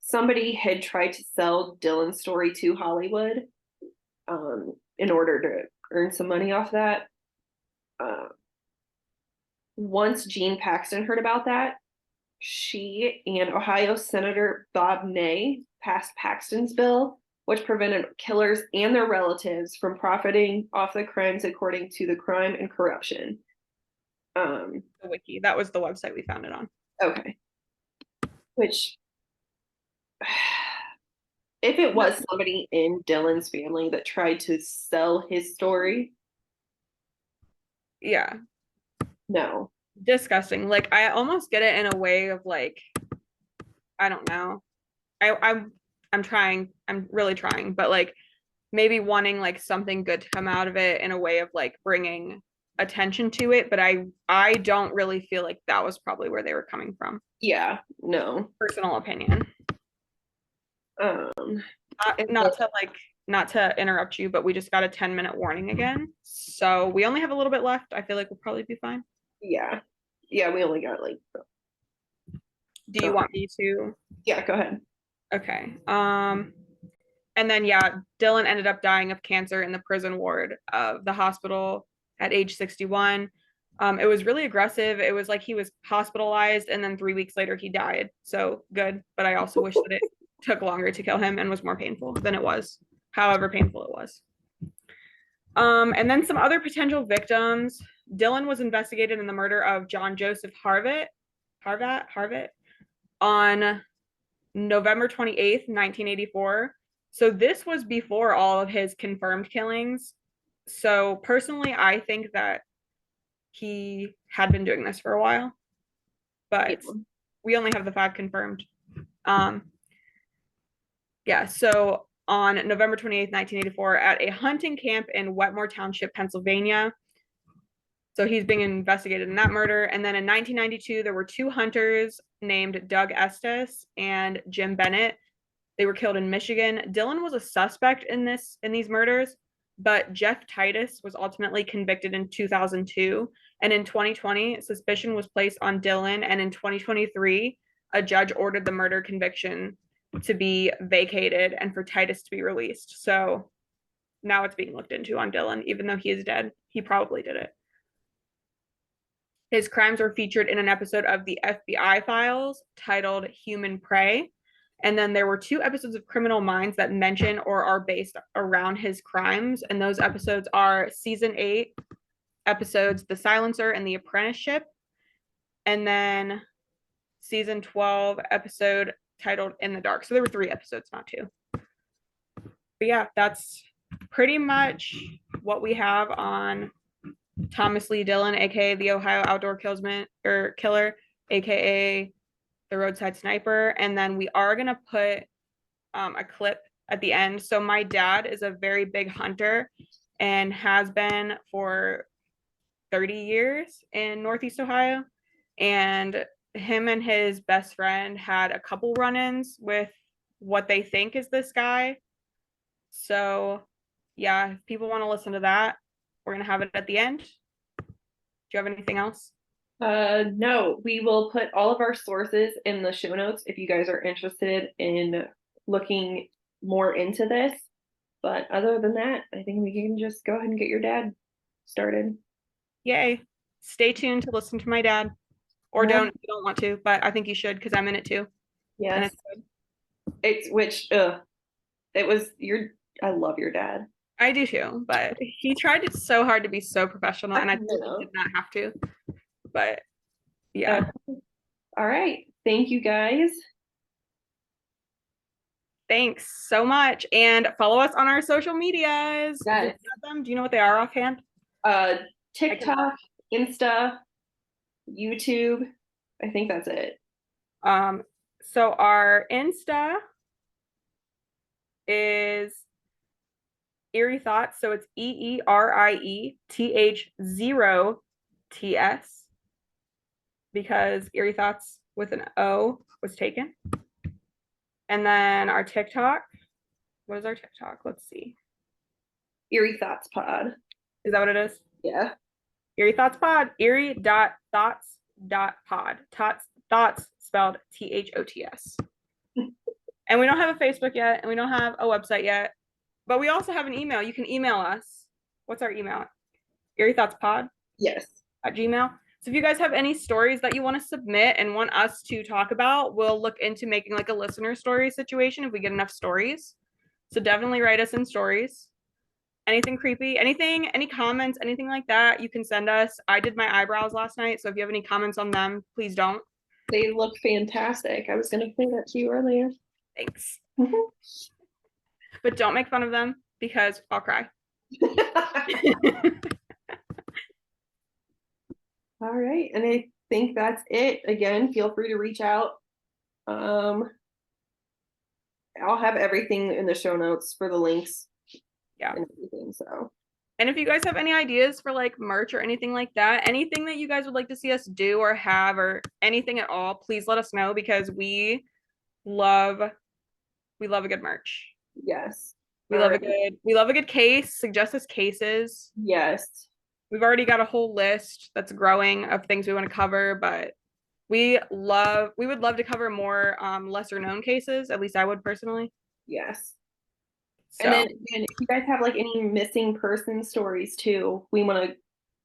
somebody had tried to sell Dillon's story to Hollywood in order to earn some money off that. Once Jean Paxton heard about that, she and Ohio Senator Bob Ney passed Paxton's bill, which prevented killers and their relatives from profiting off the crimes according to the Crime and Corruption. The wiki. That was the website we found it on. Okay. Which, if it was somebody in Dillon's family that tried to sell his story, yeah, no. Disgusting. Like, I almost get it in a way of like, I don't know. I'm trying. I'm really trying, but like maybe wanting like something good to come out of it in a way of like bringing attention to it, but I don't really feel like that was probably where they were coming from. Yeah, no. Personal opinion. Um, Not to interrupt you, but we just got a 10-minute warning again. So we only have a little bit left. I feel like we'll probably be fine. yeah. Yeah, we only got like. Do you want me to? Yeah, go ahead. Okay. And then yeah, Dillon ended up dying of cancer in the prison ward of the hospital at age 61. It was really aggressive. It was like he was hospitalized and then 3 weeks later he died. So good, but I also wish that it took longer to kill him and was more painful than it was, however painful it was. And then some other potential victims. Dillon was investigated in the murder of John Joseph Harvett on November 28th, 1984. So this was before all of his confirmed killings. So personally, I think that he had been doing this for a while, but we only have the 5 confirmed. Yeah, so on November 28th, 1984, at a hunting camp in Wetmore Township, Pennsylvania. So he's being investigated in that murder. And then in 1992, there were 2 hunters named Doug Estes and Jim Bennett. They were killed in Michigan. Dillon was a suspect in these murders, but Jeff Titus was ultimately convicted in 2002. And in 2020, suspicion was placed on Dillon. And in 2023, a judge ordered the murder conviction to be vacated and for Titus to be released. So now it's being looked into on Dillon, even though he is dead. He probably did it. His crimes were featured in an episode of the FBI Files titled Human Prey. And then there were 2 episodes of Criminal Minds that mention or are based around his crimes. And those episodes are season 8 episodes, The Silencer and The Apprenticeship. And then season 12 episode titled In the Dark. So there were 3 episodes, not 2. But yeah, that's pretty much what we have on Thomas Lee Dillon, aka the Ohio Outdoor Killer, aka the Roadside Sniper. And then we are gonna put a clip at the end. So my dad is a very big hunter and has been for 30 years in Northeast Ohio. And him and his best friend had a couple run-ins with what they think is this guy. So yeah, if people want to listen to that, we're gonna have it at the end. Do you have anything else? No, we will put all of our sources in the show notes if you guys are interested in looking more into this. But other than that, I think we can just go ahead and get your dad started. Yay. Stay tuned to listen to my dad. Or don't if you don't want to, but I think you should because I'm in it too. Yes. I love your dad. I do too, but he tried so hard to be so professional and I think he did not have to. But yeah. All right. Thank you guys. Thanks so much. And follow us on our social medias. Yes. Do you know what they are offhand? TikTok, Insta, YouTube. I think that's it. So our Insta is Eeriest Thots. So it's EERIETH0TS because Eeriest Thots with an O was taken. And then our TikTok. What is our TikTok? Let's see. Eeriest Thots Pod. Is that what it is? Yeah. Eerie Thoughts Pod. Eerie.thoughts.pod. Thoughts spelled THOTS. And we don't have a Facebook yet, and we don't have a website yet, but we also have an email. You can email us. What's our email? EerieThoughtsPod Yes. at Gmail. So if you guys have any stories that you want to submit and want us to talk about, we'll look into making like a listener story situation if we get enough stories. So definitely write us in stories. Anything creepy, anything, any comments, anything like that, you can send us. I did my eyebrows last night, so if you have any comments on them, please don't. They look fantastic. I was going to say that to you earlier. Thanks. But don't make fun of them because I'll cry. All right. And I think that's it. Again, feel free to reach out. I'll have everything in the show notes for the links. Yeah. And everything. So. And if you guys have any ideas for like merch or anything like that, anything that you guys would like to see us do or have or anything at all, please let us know because we love a good merch. Yes. We love a good case. Suggest us cases. Yes. We've already got a whole list that's growing of things we want to cover, but we would love to cover more lesser known cases. At least I would personally. Yes. So. And then if you guys have like any missing person stories too, we want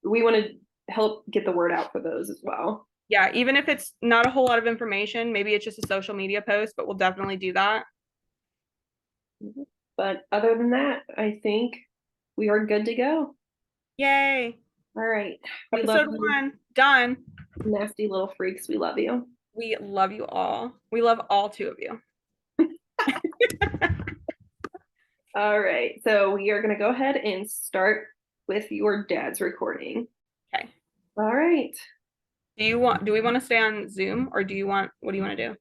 to help get the word out for those as well. Yeah, even if it's not a whole lot of information, maybe it's just a social media post, but we'll definitely do that. But other than that, I think we are good to go. Yay. All right. Episode 1 done. Nasty little freaks. We love you. We love you all. We love all 2 of you. All right. So we are going to go ahead and start with your dad's recording. Okay. All right. Do we want to stay on Zoom or what do you want to do?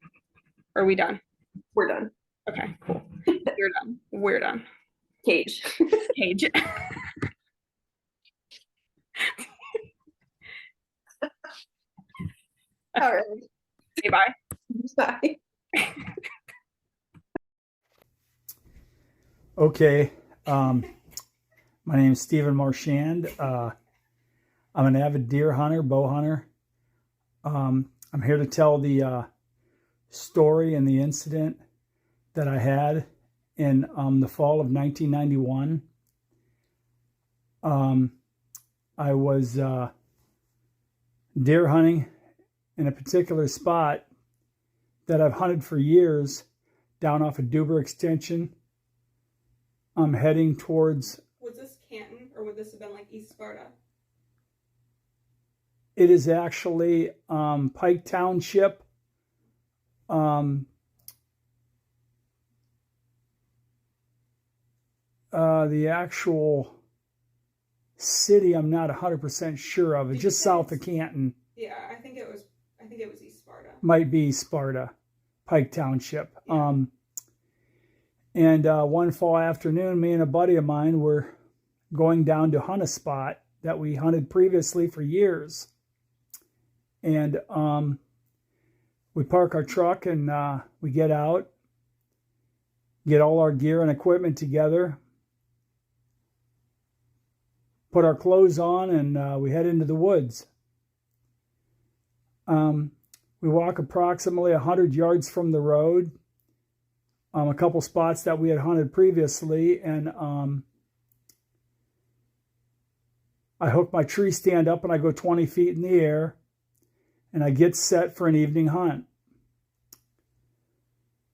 Or are we done? We're done. Okay, cool. You're done. We're done. Cage. Cage. All right. Say bye. Bye. Okay. My name is Stephen Marchand. I'm an avid deer hunter, bow hunter. I'm here to tell the story and the incident that I had in the fall of 1991. I was deer hunting in a particular spot that I've hunted for years down off of Duber Extension. I'm heading towards... Was this Canton or would this have been like East Sparta? It is actually Pike Township. The actual city I'm not 100% sure of. It's just south of Canton. Yeah, I think it was East Sparta. Might be Sparta, Pike Township. Yeah. And one fall afternoon, me and a buddy of mine were going down to hunt a spot that we hunted previously for years. And we park our truck and we get out, get all our gear and equipment together, put our clothes on, and we head into the woods. We walk approximately 100 yards from the road, a couple spots that we had hunted previously, and I hook my tree stand up and I go 20 feet in the air, and I get set for an evening hunt.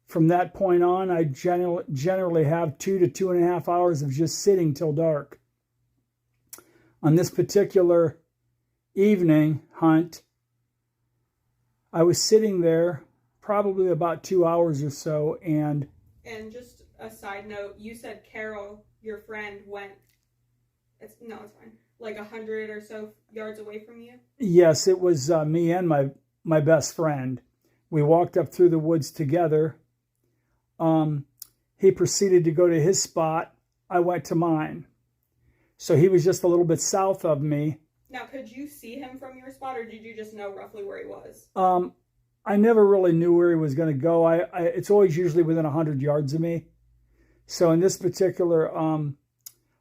From that point on, I generally have 2 to 2.5 hours of just sitting till dark. On this particular evening hunt, I was sitting there probably about 2 hours or so, and just a side note, you said Carol, your friend, went. It's fine. Like 100 or so yards away from you. Yes, it was me and my best friend. We walked up through the woods together. He proceeded to go to his spot. I went to mine. So he was just a little bit south of me. Now, could you see him from your spot, or did you just know roughly where he was? I never really knew where he was going to go. It's always usually within 100 yards of me. So in this particular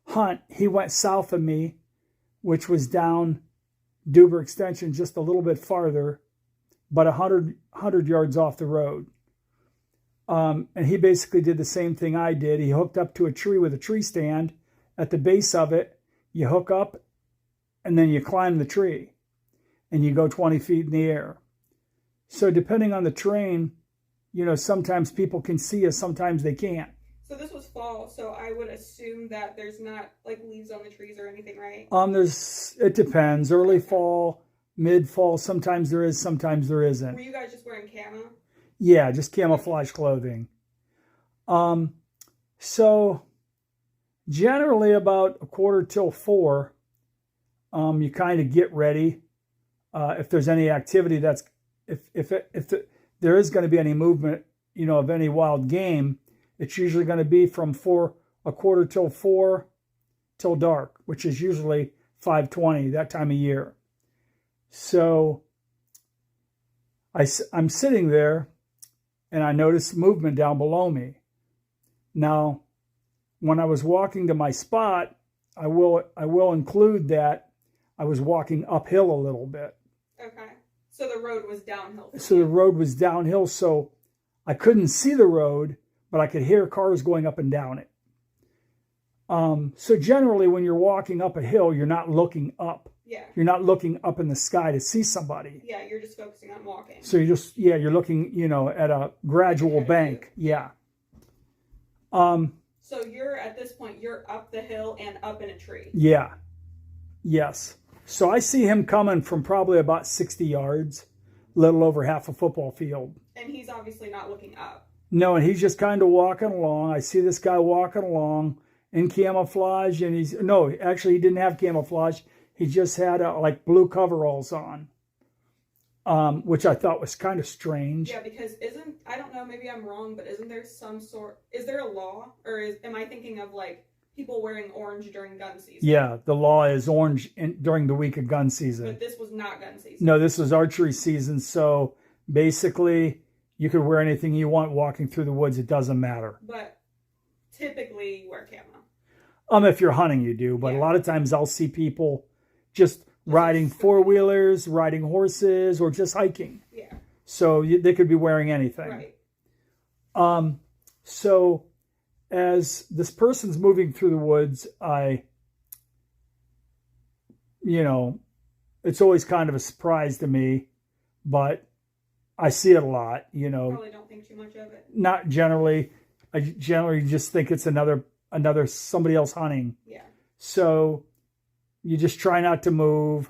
hunt, he went south of me which was down Duber Extension just a little bit farther, but 100 yards off the road. And he basically did the same thing I did. He hooked up to a tree with a tree stand. At the base of it, you hook up, and then you climb the tree, and you go 20 feet in the air. So depending on the terrain, sometimes people can see us, sometimes they can't. So this was fall, so I would assume that there's not like leaves on the trees or anything, right? It depends. Early fall, mid fall, sometimes there is, sometimes there isn't. Were you guys just wearing camo? Yeah, just camouflage clothing. So generally about 3:45, you kind of get ready. If there's any activity if there is going to be any movement, of any wild game, it's usually going to be from 4 till dark, which is usually 5:20 that time of year. So I'm sitting there, and I notice movement down below me. Now, when I was walking to my spot, I will include that I was walking uphill a little bit. Okay. So the road was downhill. So the road was downhill, so I couldn't see the road, but I could hear cars going up and down it. So generally, when you're walking up a hill, you're not looking up. Yeah. You're not looking up in the sky to see somebody. Yeah, you're just focusing on walking. So you're looking, at a gradual bank. Yeah. So at this point, you're up the hill and up in a tree. Yeah. Yes. So I see him coming from probably about 60 yards, a little over half a football field. And he's obviously not looking up. No, and he's just kind of walking along. I see this guy walking along in camouflage, and he didn't have camouflage. He just had like blue coveralls on, which I thought was kind of strange. Yeah, because I don't know, maybe I'm wrong, but isn't there is there a law, or am I thinking of like people wearing orange during gun season? Yeah, the law is orange during the week of gun season. But this was not gun season. No, this was archery season. So basically, you could wear anything you want walking through the woods. It doesn't matter. But typically, you wear camo. If you're hunting, you do. But Yeah. a lot of times, I'll see people just riding four-wheelers, riding horses, or just hiking. Yeah. So they could be wearing anything. Right. So as this person's moving through the woods, it's always kind of a surprise to me, but I see it a lot, Probably don't think too much of it. Not generally. I generally just think it's another somebody else hunting. Yeah. So you just try not to move.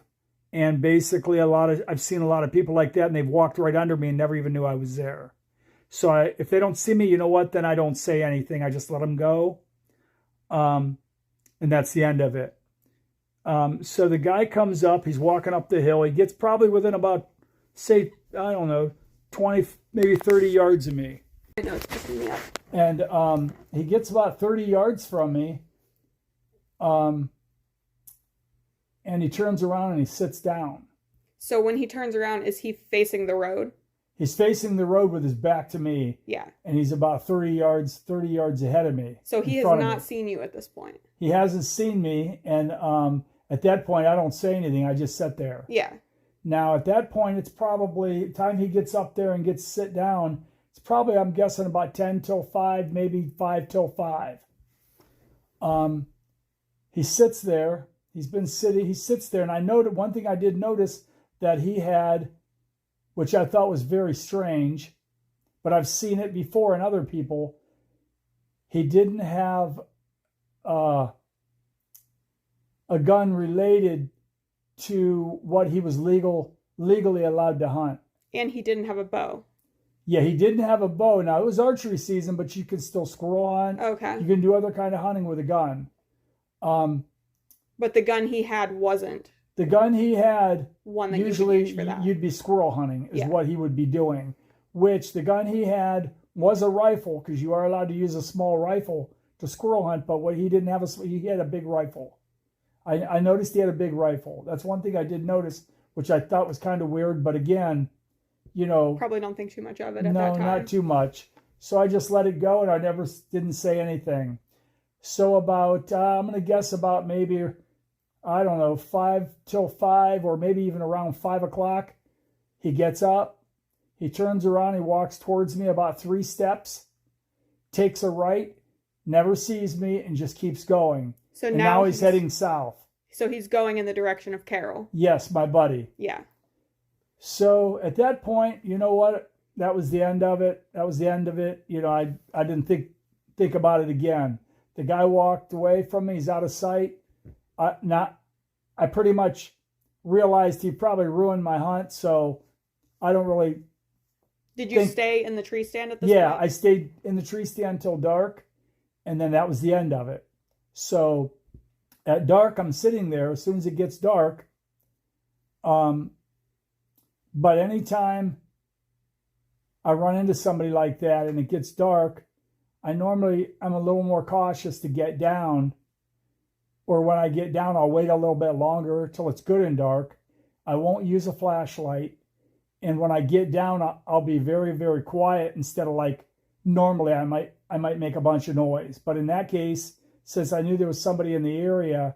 And basically I've seen a lot of people like that, and they've walked right under me and never even knew I was there. So if they don't see me, you know what? Then I don't say anything. I just let them go. And that's the end of it. So the guy comes up, he's walking up the hill. He gets probably within about, say, I don't know, 20, maybe 30 yards of me. I know it's picking me up. And he gets about 30 yards from me. And he turns around and he sits down. So when he turns around, is he facing the road? He's facing the road with his back to me. Yeah. And he's about 30 yards ahead of me. So he has not seen you at this point. He hasn't seen me. And at that point, I don't say anything. I just sit there. Yeah. Now, at that point, it's probably time he gets up there and gets sit down. It's probably, I'm guessing, about 10 till 5, maybe 5 till 5. He sits there. He sits there. And I noted one thing I did notice that he had, which I thought was very strange, but I've seen it before in other people. He didn't have a gun related to what he was legally allowed to hunt. And he didn't have a bow. Yeah, he didn't have a bow. Now, it was archery season, but you could still squirrel hunt. Okay. You can do other kind of hunting with a gun. But the gun he had wasn't. The gun he had, one that usually you could use for that. you'd be squirrel hunting is what he would be doing. Which the gun he had was a rifle, because you are allowed to use a small rifle to squirrel hunt. But what he didn't have, he had a big rifle. I noticed he had a big rifle. That's one thing I did notice, which I thought was kind of weird. But again, probably don't think too much of it at that time. No, not too much. So I just let it go, and I didn't say anything. So about, I'm going to guess about maybe I don't know, 5 or maybe even around 5 o'clock. He gets up, he turns around, he walks towards me about 3 steps, takes a right, never sees me, and just keeps going. So and now he's heading south. So he's going in the direction of Carol. Yes, my buddy. Yeah. So at that point, you know what? That was the end of it. That was the end of it. You know, I didn't think about it again. The guy walked away from me. He's out of sight. I pretty much realized he probably ruined my hunt. So I don't really. Did you stay in the tree stand at this point? Yeah, point? I stayed in the tree stand until dark, and then that was the end of it. So at dark, I'm sitting there. As soon as it gets dark, but anytime I run into somebody like that and it gets dark, I'm a little more cautious to get down. Or when I get down, I'll wait a little bit longer till it's good and dark. I won't use a flashlight. And when I get down, I'll be very, very quiet instead of like normally I might make a bunch of noise. But in that case, since I knew there was somebody in the area,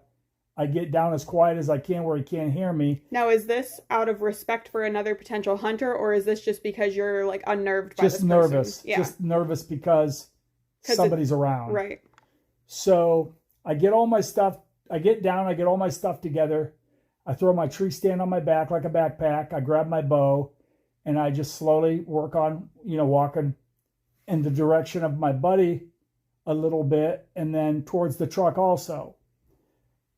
I get down as quiet as I can where he can't hear me. Now, is this out of respect for another potential hunter, or is this just because you're like unnerved by this person? Just nervous because somebody's around. Right. So I get all my stuff. I get down. I get all my stuff together. I throw my tree stand on my back like a backpack. I grab my bow, and I just slowly work on, walking in the direction of my buddy a little bit, and then towards the truck also.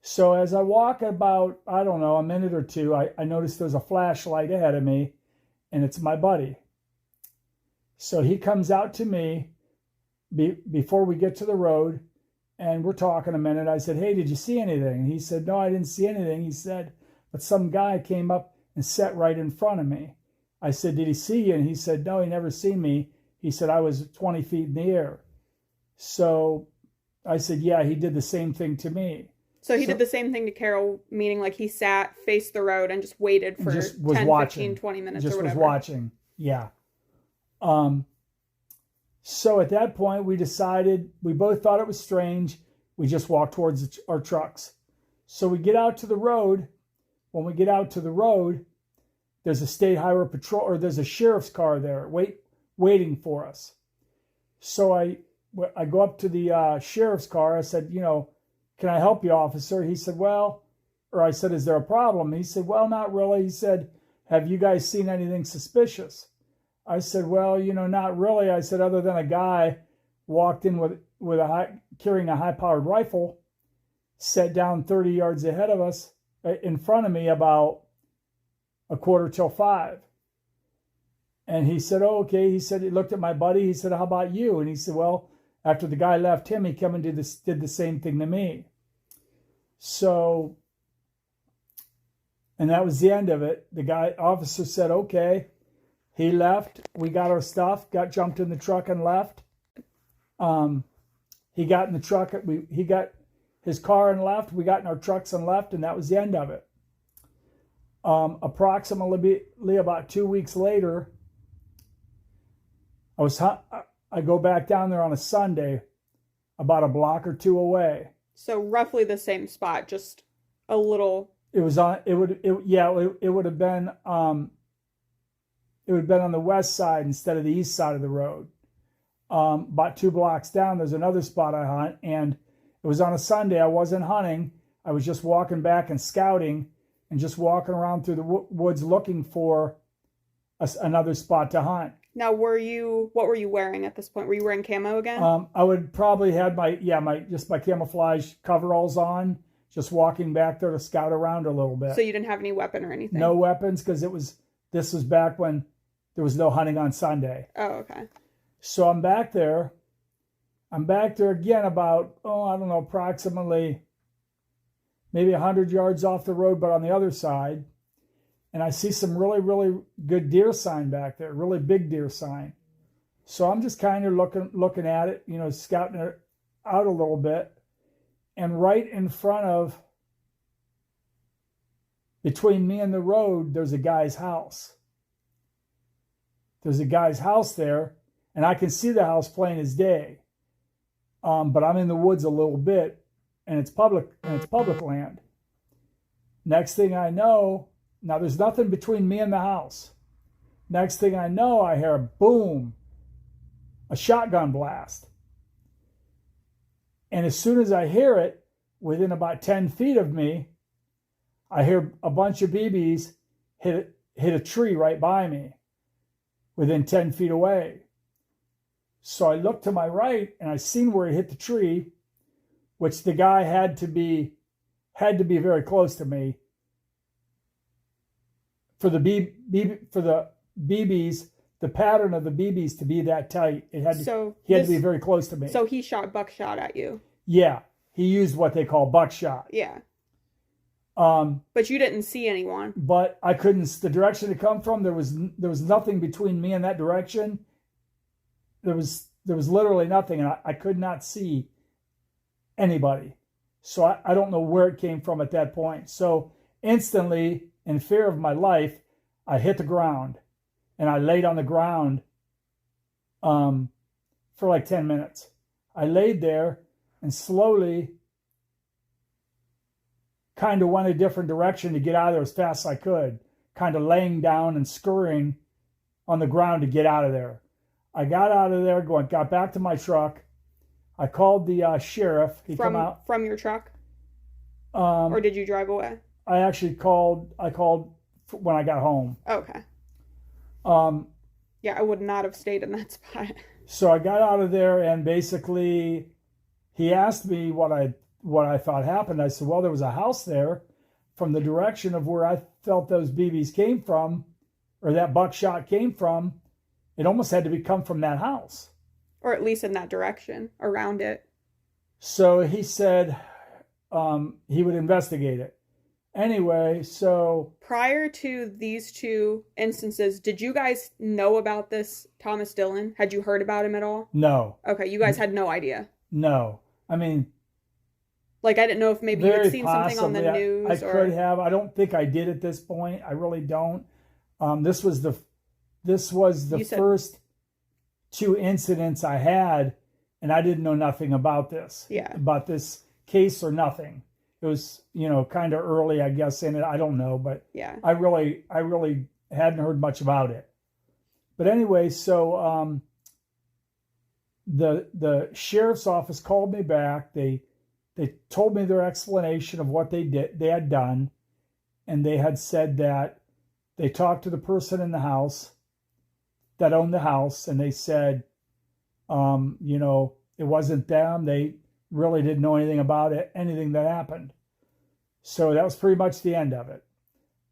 So as I walk about, I don't know, a minute or two, I notice there's a flashlight ahead of me, and it's my buddy. So he comes out to me before we get to the road, and we're talking a minute. I said, "Hey, did you see anything?" He said, "No, I didn't see anything." He said, "But some guy came up and sat right in front of me." I said, "Did he see you?" And he said, "No, he never seen me." He said, "I was 20 feet in the air." So I said, "Yeah, he did the same thing to me." So he did the same thing to Carol, meaning like he sat, faced the road, and just waited for 10, 15, 20 minutes or whatever. Just was watching, yeah. So at that point, we both thought it was strange. We just walked towards our trucks. So we get out to the road. When we get out to the road, there's a state highway patrol, or there's a sheriff's car there waiting for us. So I go up to the sheriff's car. I said, "Can I help you, officer?" He said, I said, "Is there a problem?" He said, "Well, not really." He said, "Have you guys seen anything suspicious?" I said, "Well, not really." I said, "Other than a guy walked in carrying a high-powered rifle, sat down 30 yards ahead of us, in front of me about 4:45. And he said, "Oh, okay." He said, he looked at my buddy. He said, "How about you?" And he said, "Well, after the guy left him, he came and did the same thing to me." So, and that was the end of it. The officer said, "Okay." He left. We got our stuff, jumped in the truck and left. He got in the truck. He got his car and left. We got in our trucks and left, and that was the end of it. Approximately about 2 weeks later, I go back down there on a Sunday, about a block or two away. So roughly the same spot, just a little. It would have been on the west side instead of the east side of the road. About 2 blocks down, there's another spot I hunt, and it was on a Sunday. I wasn't hunting. I was just walking back and scouting, and just walking around through the woods looking for another spot to hunt. Now, what were you wearing at this point? Were you wearing camo again? I would probably have my camouflage coveralls on, just walking back there to scout around a little bit. So you didn't have any weapon or anything? No weapons, because this was back when there was no hunting on Sunday. Oh, okay. So I'm back there again about, I don't know, approximately maybe 100 yards off the road, but on the other side. And I see some really, really good deer sign back there, really big deer sign. So I'm just kind of looking at it, scouting it out a little bit. And right in front of, between me and the road, there's a guy's house. There's a guy's house there, and I can see the house plain as day. But I'm in the woods a little bit, and it's public land. Next thing I know, now there's nothing between me and the house. Next thing I know, I hear a boom, a shotgun blast. And as soon as I hear it, within about 10 feet of me, I hear a bunch of BBs hit a tree right by me, within 10 feet away. So I looked to my right and I seen where he hit the tree, which the guy had to be very close to me for the BBs, the pattern of the BBs to be that tight. He had to be very close to me. So he shot buckshot at you. Yeah, he used what they call buckshot. Yeah. But you didn't see anyone. But I couldn't. The direction it come from, there was nothing between me and that direction. There was literally nothing, and I could not see anybody. So I don't know where it came from at that point. So instantly, in fear of my life, I hit the ground, and I laid on the ground for like 10 minutes. I laid there and slowly kind of went a different direction to get out of there as fast as I could, kind of laying down and scurrying on the ground to get out of there. I got out of there, got back to my truck. I called the sheriff. He come out from your truck, or did you drive away? I actually called. I called when I got home. Okay. Yeah, I would not have stayed in that spot. So I got out of there, and basically, he asked me what I thought happened. I said, well, there was a house there from the direction of where I felt those BBs came from, or that buckshot came from. It almost had to come from that house. Or at least in that direction, around it. So he said he would investigate it. Anyway, so... Prior to these two instances, did you guys know about this Thomas Dillon? Had you heard about him at all? No. Okay, you guys had no idea. No. I mean... Like, I didn't know if maybe you had seen something on the news. I could have. I don't think I did at this point. I really don't. This was the first two incidents I had, and I didn't know nothing about this. Yeah. About this case or nothing. It was, kind of early, I guess, in it. I don't know, but yeah. I really hadn't heard much about it. But anyway, so the sheriff's office called me back. They told me their explanation of what they had done, and they had said that they talked to the person in the house that owned the house, and they said, it wasn't them. They really didn't know anything about it, anything that happened. So that was pretty much the end of it.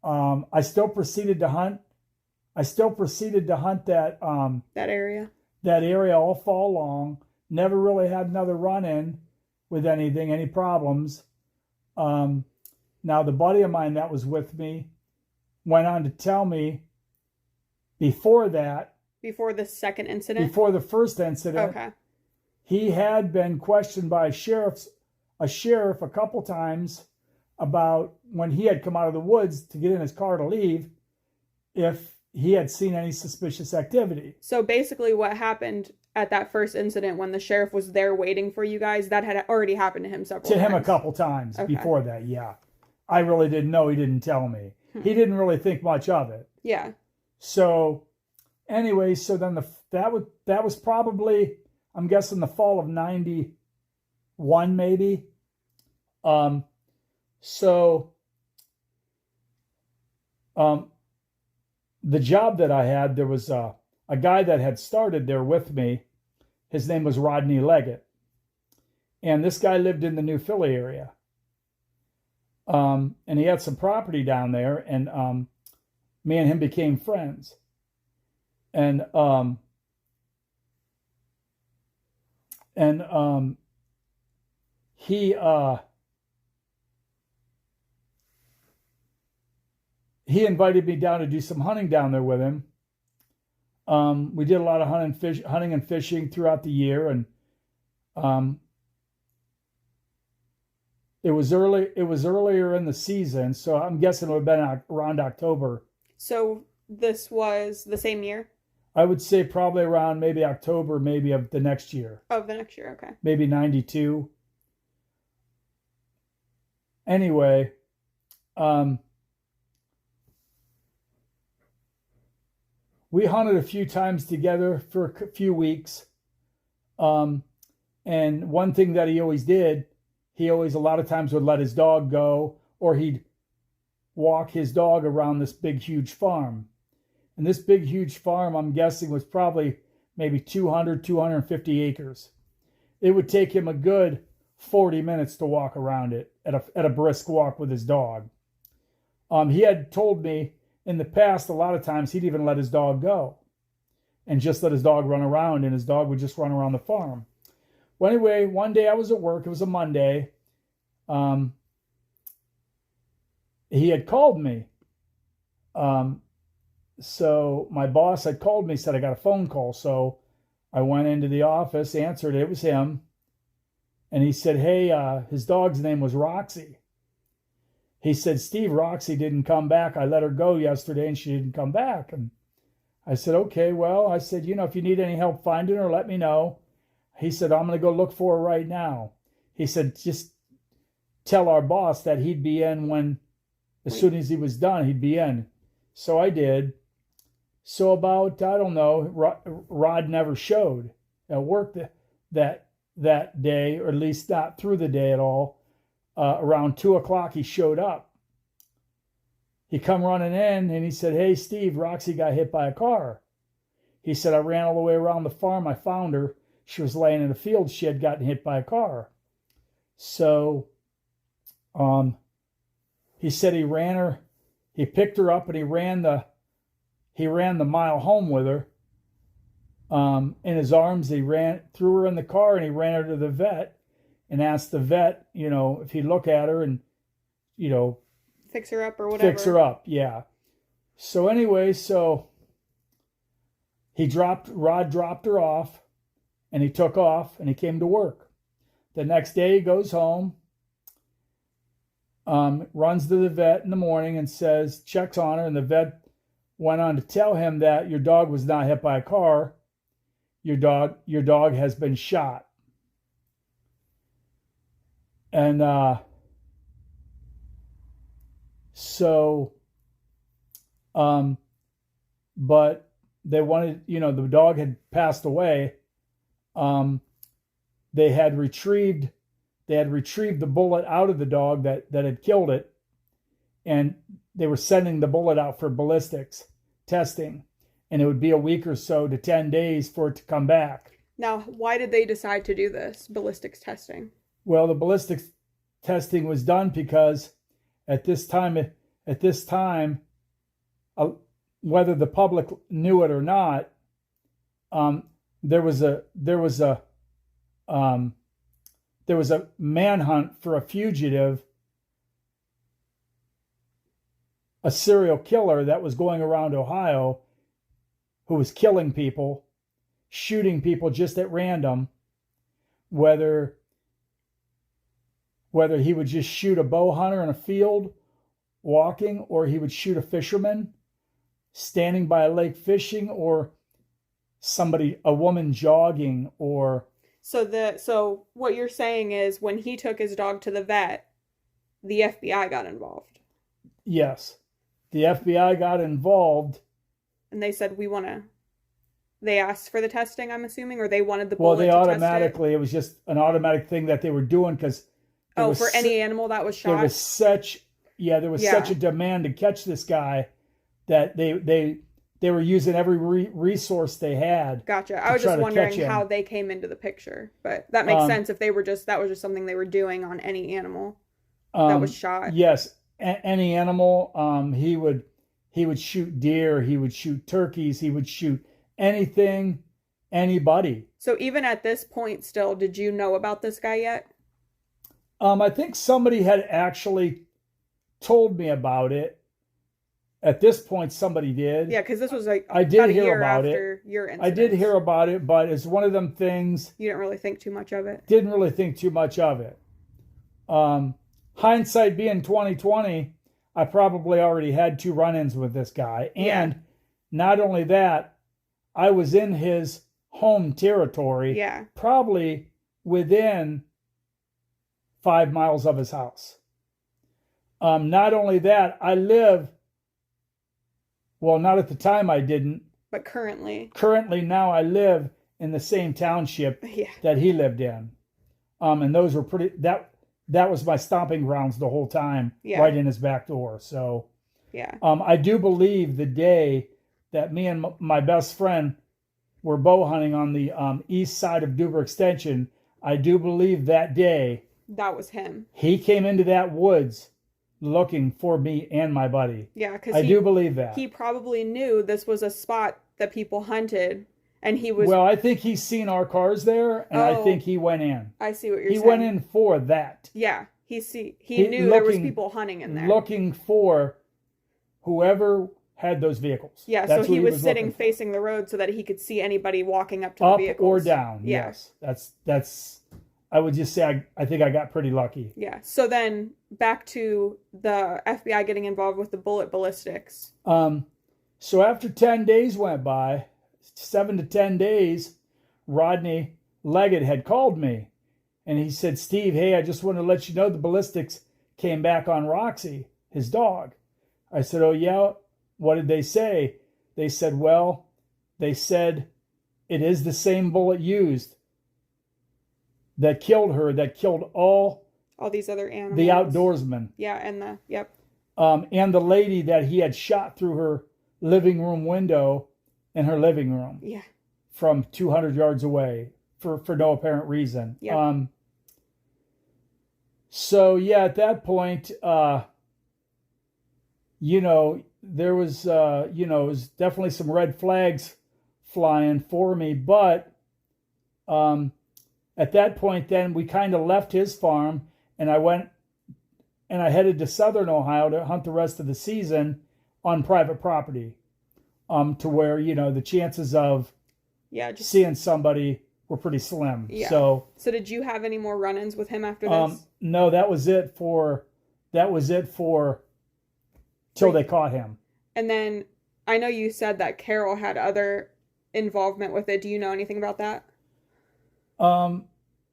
I still proceeded to hunt. That area all fall long. Never really had another run-in with any problems. Now the buddy of mine that was with me went on to tell me before the first incident, okay, he had been questioned by a sheriff a couple times about when he had come out of the woods to get in his car to leave, if he had seen any suspicious activity. So basically what happened at that first incident when the sheriff was there waiting for you guys, that had already happened to him several times. To him a couple times before that, yeah. I really didn't know. He didn't tell me. He didn't really think much of it. Yeah. So anyway, so then that was probably, I'm guessing, the fall of 91 maybe. The job that I had, there was a guy that had started there with me. His name was Rodney Leggett. And this guy lived in the New Philly area. And he had some property down there, and me and him became friends. And he invited me down to do some hunting down there with him. We did a lot of hunting and fishing throughout the year, and it was earlier in the season, so I'm guessing it would have been around October. So this was the same year? I would say probably around maybe October, maybe of the next year. Of the next year, okay. Maybe 92. Anyway, we hunted a few times together for a few weeks. And one thing that he always did, he always a lot of times would let his dog go, or he'd walk his dog around this big, huge farm. And this big, huge farm, I'm guessing, was probably maybe 200, 250 acres. It would take him a good 40 minutes to walk around it at a brisk walk with his dog. He had told me in the past, a lot of times he'd even let his dog go and just let his dog run around, and his dog would just run around the farm. Well, anyway, one day I was at work. It was a Monday. He had called me. So my boss had called me, said I got a phone call. So I went into the office, answered it. It was him. And he said, hey, his dog's name was Roxy. He said, Steve, Roxy didn't come back. I let her go yesterday and she didn't come back. And I said, okay, well, I said, if you need any help finding her, let me know. He said, I'm going to go look for her right now. He said, just tell our boss that he'd be in as soon as he was done, he'd be in. So I did. So about, I don't know, Rod never showed at work that day, or at least not through the day at all. Around 2:00, he showed up. He come running in and he said, hey, Steve, Roxy got hit by a car. He said, I ran all the way around the farm. I found her. She was laying in a field. She had gotten hit by a car. So he said he ran her. He picked her up and he ran the mile home with her. In his arms, threw her in the car, and he ran her to the vet and asked the vet, if he'd look at her and, fix her up or whatever. Fix her up, yeah. So anyway, Rod dropped her off, and he took off, and he came to work. The next day, he goes home, runs to the vet in the morning and checks on her, and the vet went on to tell him that your dog was not hit by a car. Your dog has been shot. And but they wanted, the dog had passed away. They had retrieved the bullet out of the dog that had killed it, and they were sending the bullet out for ballistics testing, and it would be a week or so to 10 days for it to come back. Now, why did they decide to do this ballistics testing? Well, the ballistics testing was done because at this time, whether the public knew it or not, there was a manhunt for a fugitive, a serial killer that was going around Ohio, who was killing people, shooting people just at random, whether he would just shoot a bow hunter in a field walking, or he would shoot a fisherman standing by a lake fishing, or a woman jogging, or... So what you're saying is when he took his dog to the vet, the FBI got involved. Yes. The FBI got involved. And they said, they asked for the testing, I'm assuming, or they wanted the bullet to test it? Well, they automatically, it was just an automatic thing that they were doing because... for any animal that was shot? There was such a demand to catch this guy that they were using every resource they had. Gotcha. I was just wondering how they came into the picture, but that makes sense if that was just something they were doing on any animal that was shot. Yes, any animal. He would shoot deer. He would shoot turkeys. He would shoot anything, anybody. So even at this point, still, did you know about this guy yet? I think somebody had actually told me about it. At this point, somebody did. Yeah, because this was I did hear about it. Your incident. I did hear about it, but it's one of them things. You didn't really think too much of it. Didn't really think too much of it. Hindsight being 2020, I probably already had 2 run-ins with this guy, and not only that, I was in his home territory. Yeah. Probably within 5 miles of his house. Not only that, well, not at the time I didn't. But currently, Now I live in the same township yeah. that he lived in. And those were that was my stomping grounds the whole time, Yeah. right in his back door. So, Yeah. I do believe the day that me and my best friend were bow hunting on the east side of Duber Extension, I do believe that day That was him. he came into that woods looking for me and my buddy. Yeah, because I do believe that. he probably knew this was a spot that people hunted, and he was. Well, I think he's seen our cars there, and I think he went in. I see what you're He saying. went in for that. Yeah, he knew there was people hunting in there. Looking for whoever had those vehicles. Yeah, That's so he who was sitting looking for. facing the road so that he could see anybody walking up to the Up vehicles. or down. Yeah. Yes, that's. I would just say I think I got pretty lucky. Yeah. So then back to the FBI getting involved with the bullet ballistics. So after 10 days went by, 7 to 10 days, Rodney Leggett had called me, and he said, "Steve, hey, I just want to let you know the ballistics came back on Roxy, his dog." I said, "Oh yeah, what did they say?" They said, "Well, they said it is the same bullet used that killed her, that killed all These other animals. the outdoorsmen, Yeah, and and the lady that he had shot through her living room window in her living room yeah. from 200 yards away for no apparent reason." Yep. So yeah, at that point, there was, it was definitely some red flags flying for me. But at that point, then we kind of left his farm, and I headed to Southern Ohio to hunt the rest of the season on private property, to where, the chances of seeing somebody were pretty slim. Yeah. So did you have any more run-ins with him after this? No, that was it for till they caught him. And then I know you said that Carol had other involvement with it. Do you know anything about that?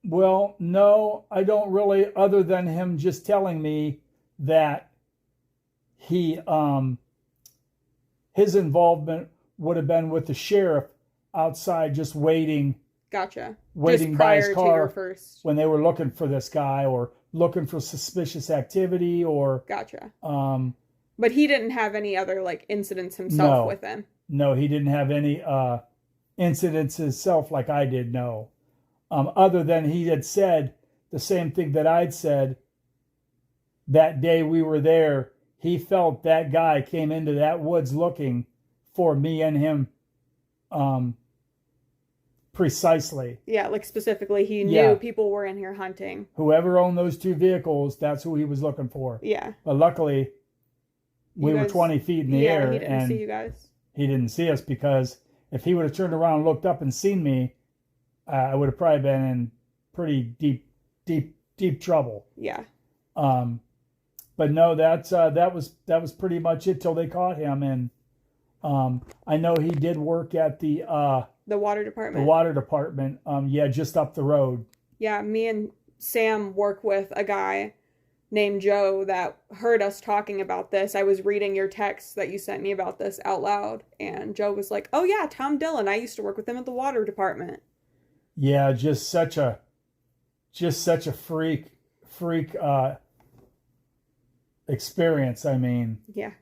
Well, no, I don't really, other than him just telling me that he, his involvement would have been with the sheriff outside, just waiting Gotcha. Waiting Just by his prior car to your first. when they were looking for this guy or looking for suspicious activity or. Gotcha. But he didn't have any other incidents himself No. with him. No, he didn't have any incidents himself like I did. No, other than he had said the same thing that I'd said that day we were there. He felt that guy came into that woods looking for me and him. Precisely. Yeah, specifically, he knew people were in here hunting. Whoever owned those two vehicles, that's who he was looking for. Yeah. But luckily, we were 20 feet in the air, he didn't and see you guys. he didn't see us, because if he would have turned around and looked up and seen me, I would have probably been in pretty deep trouble. Yeah. But no, that was pretty much it till they caught him. And I know he did work at the water department. The water department. Just up the road. Yeah, me and Sam work with a guy named Joe that heard us talking about this. I was reading your text that you sent me about this out loud, and Joe was like, "Oh yeah, Tom Dillon. I used to work with him at the water department." Yeah, just such a freak experience. I mean, yeah,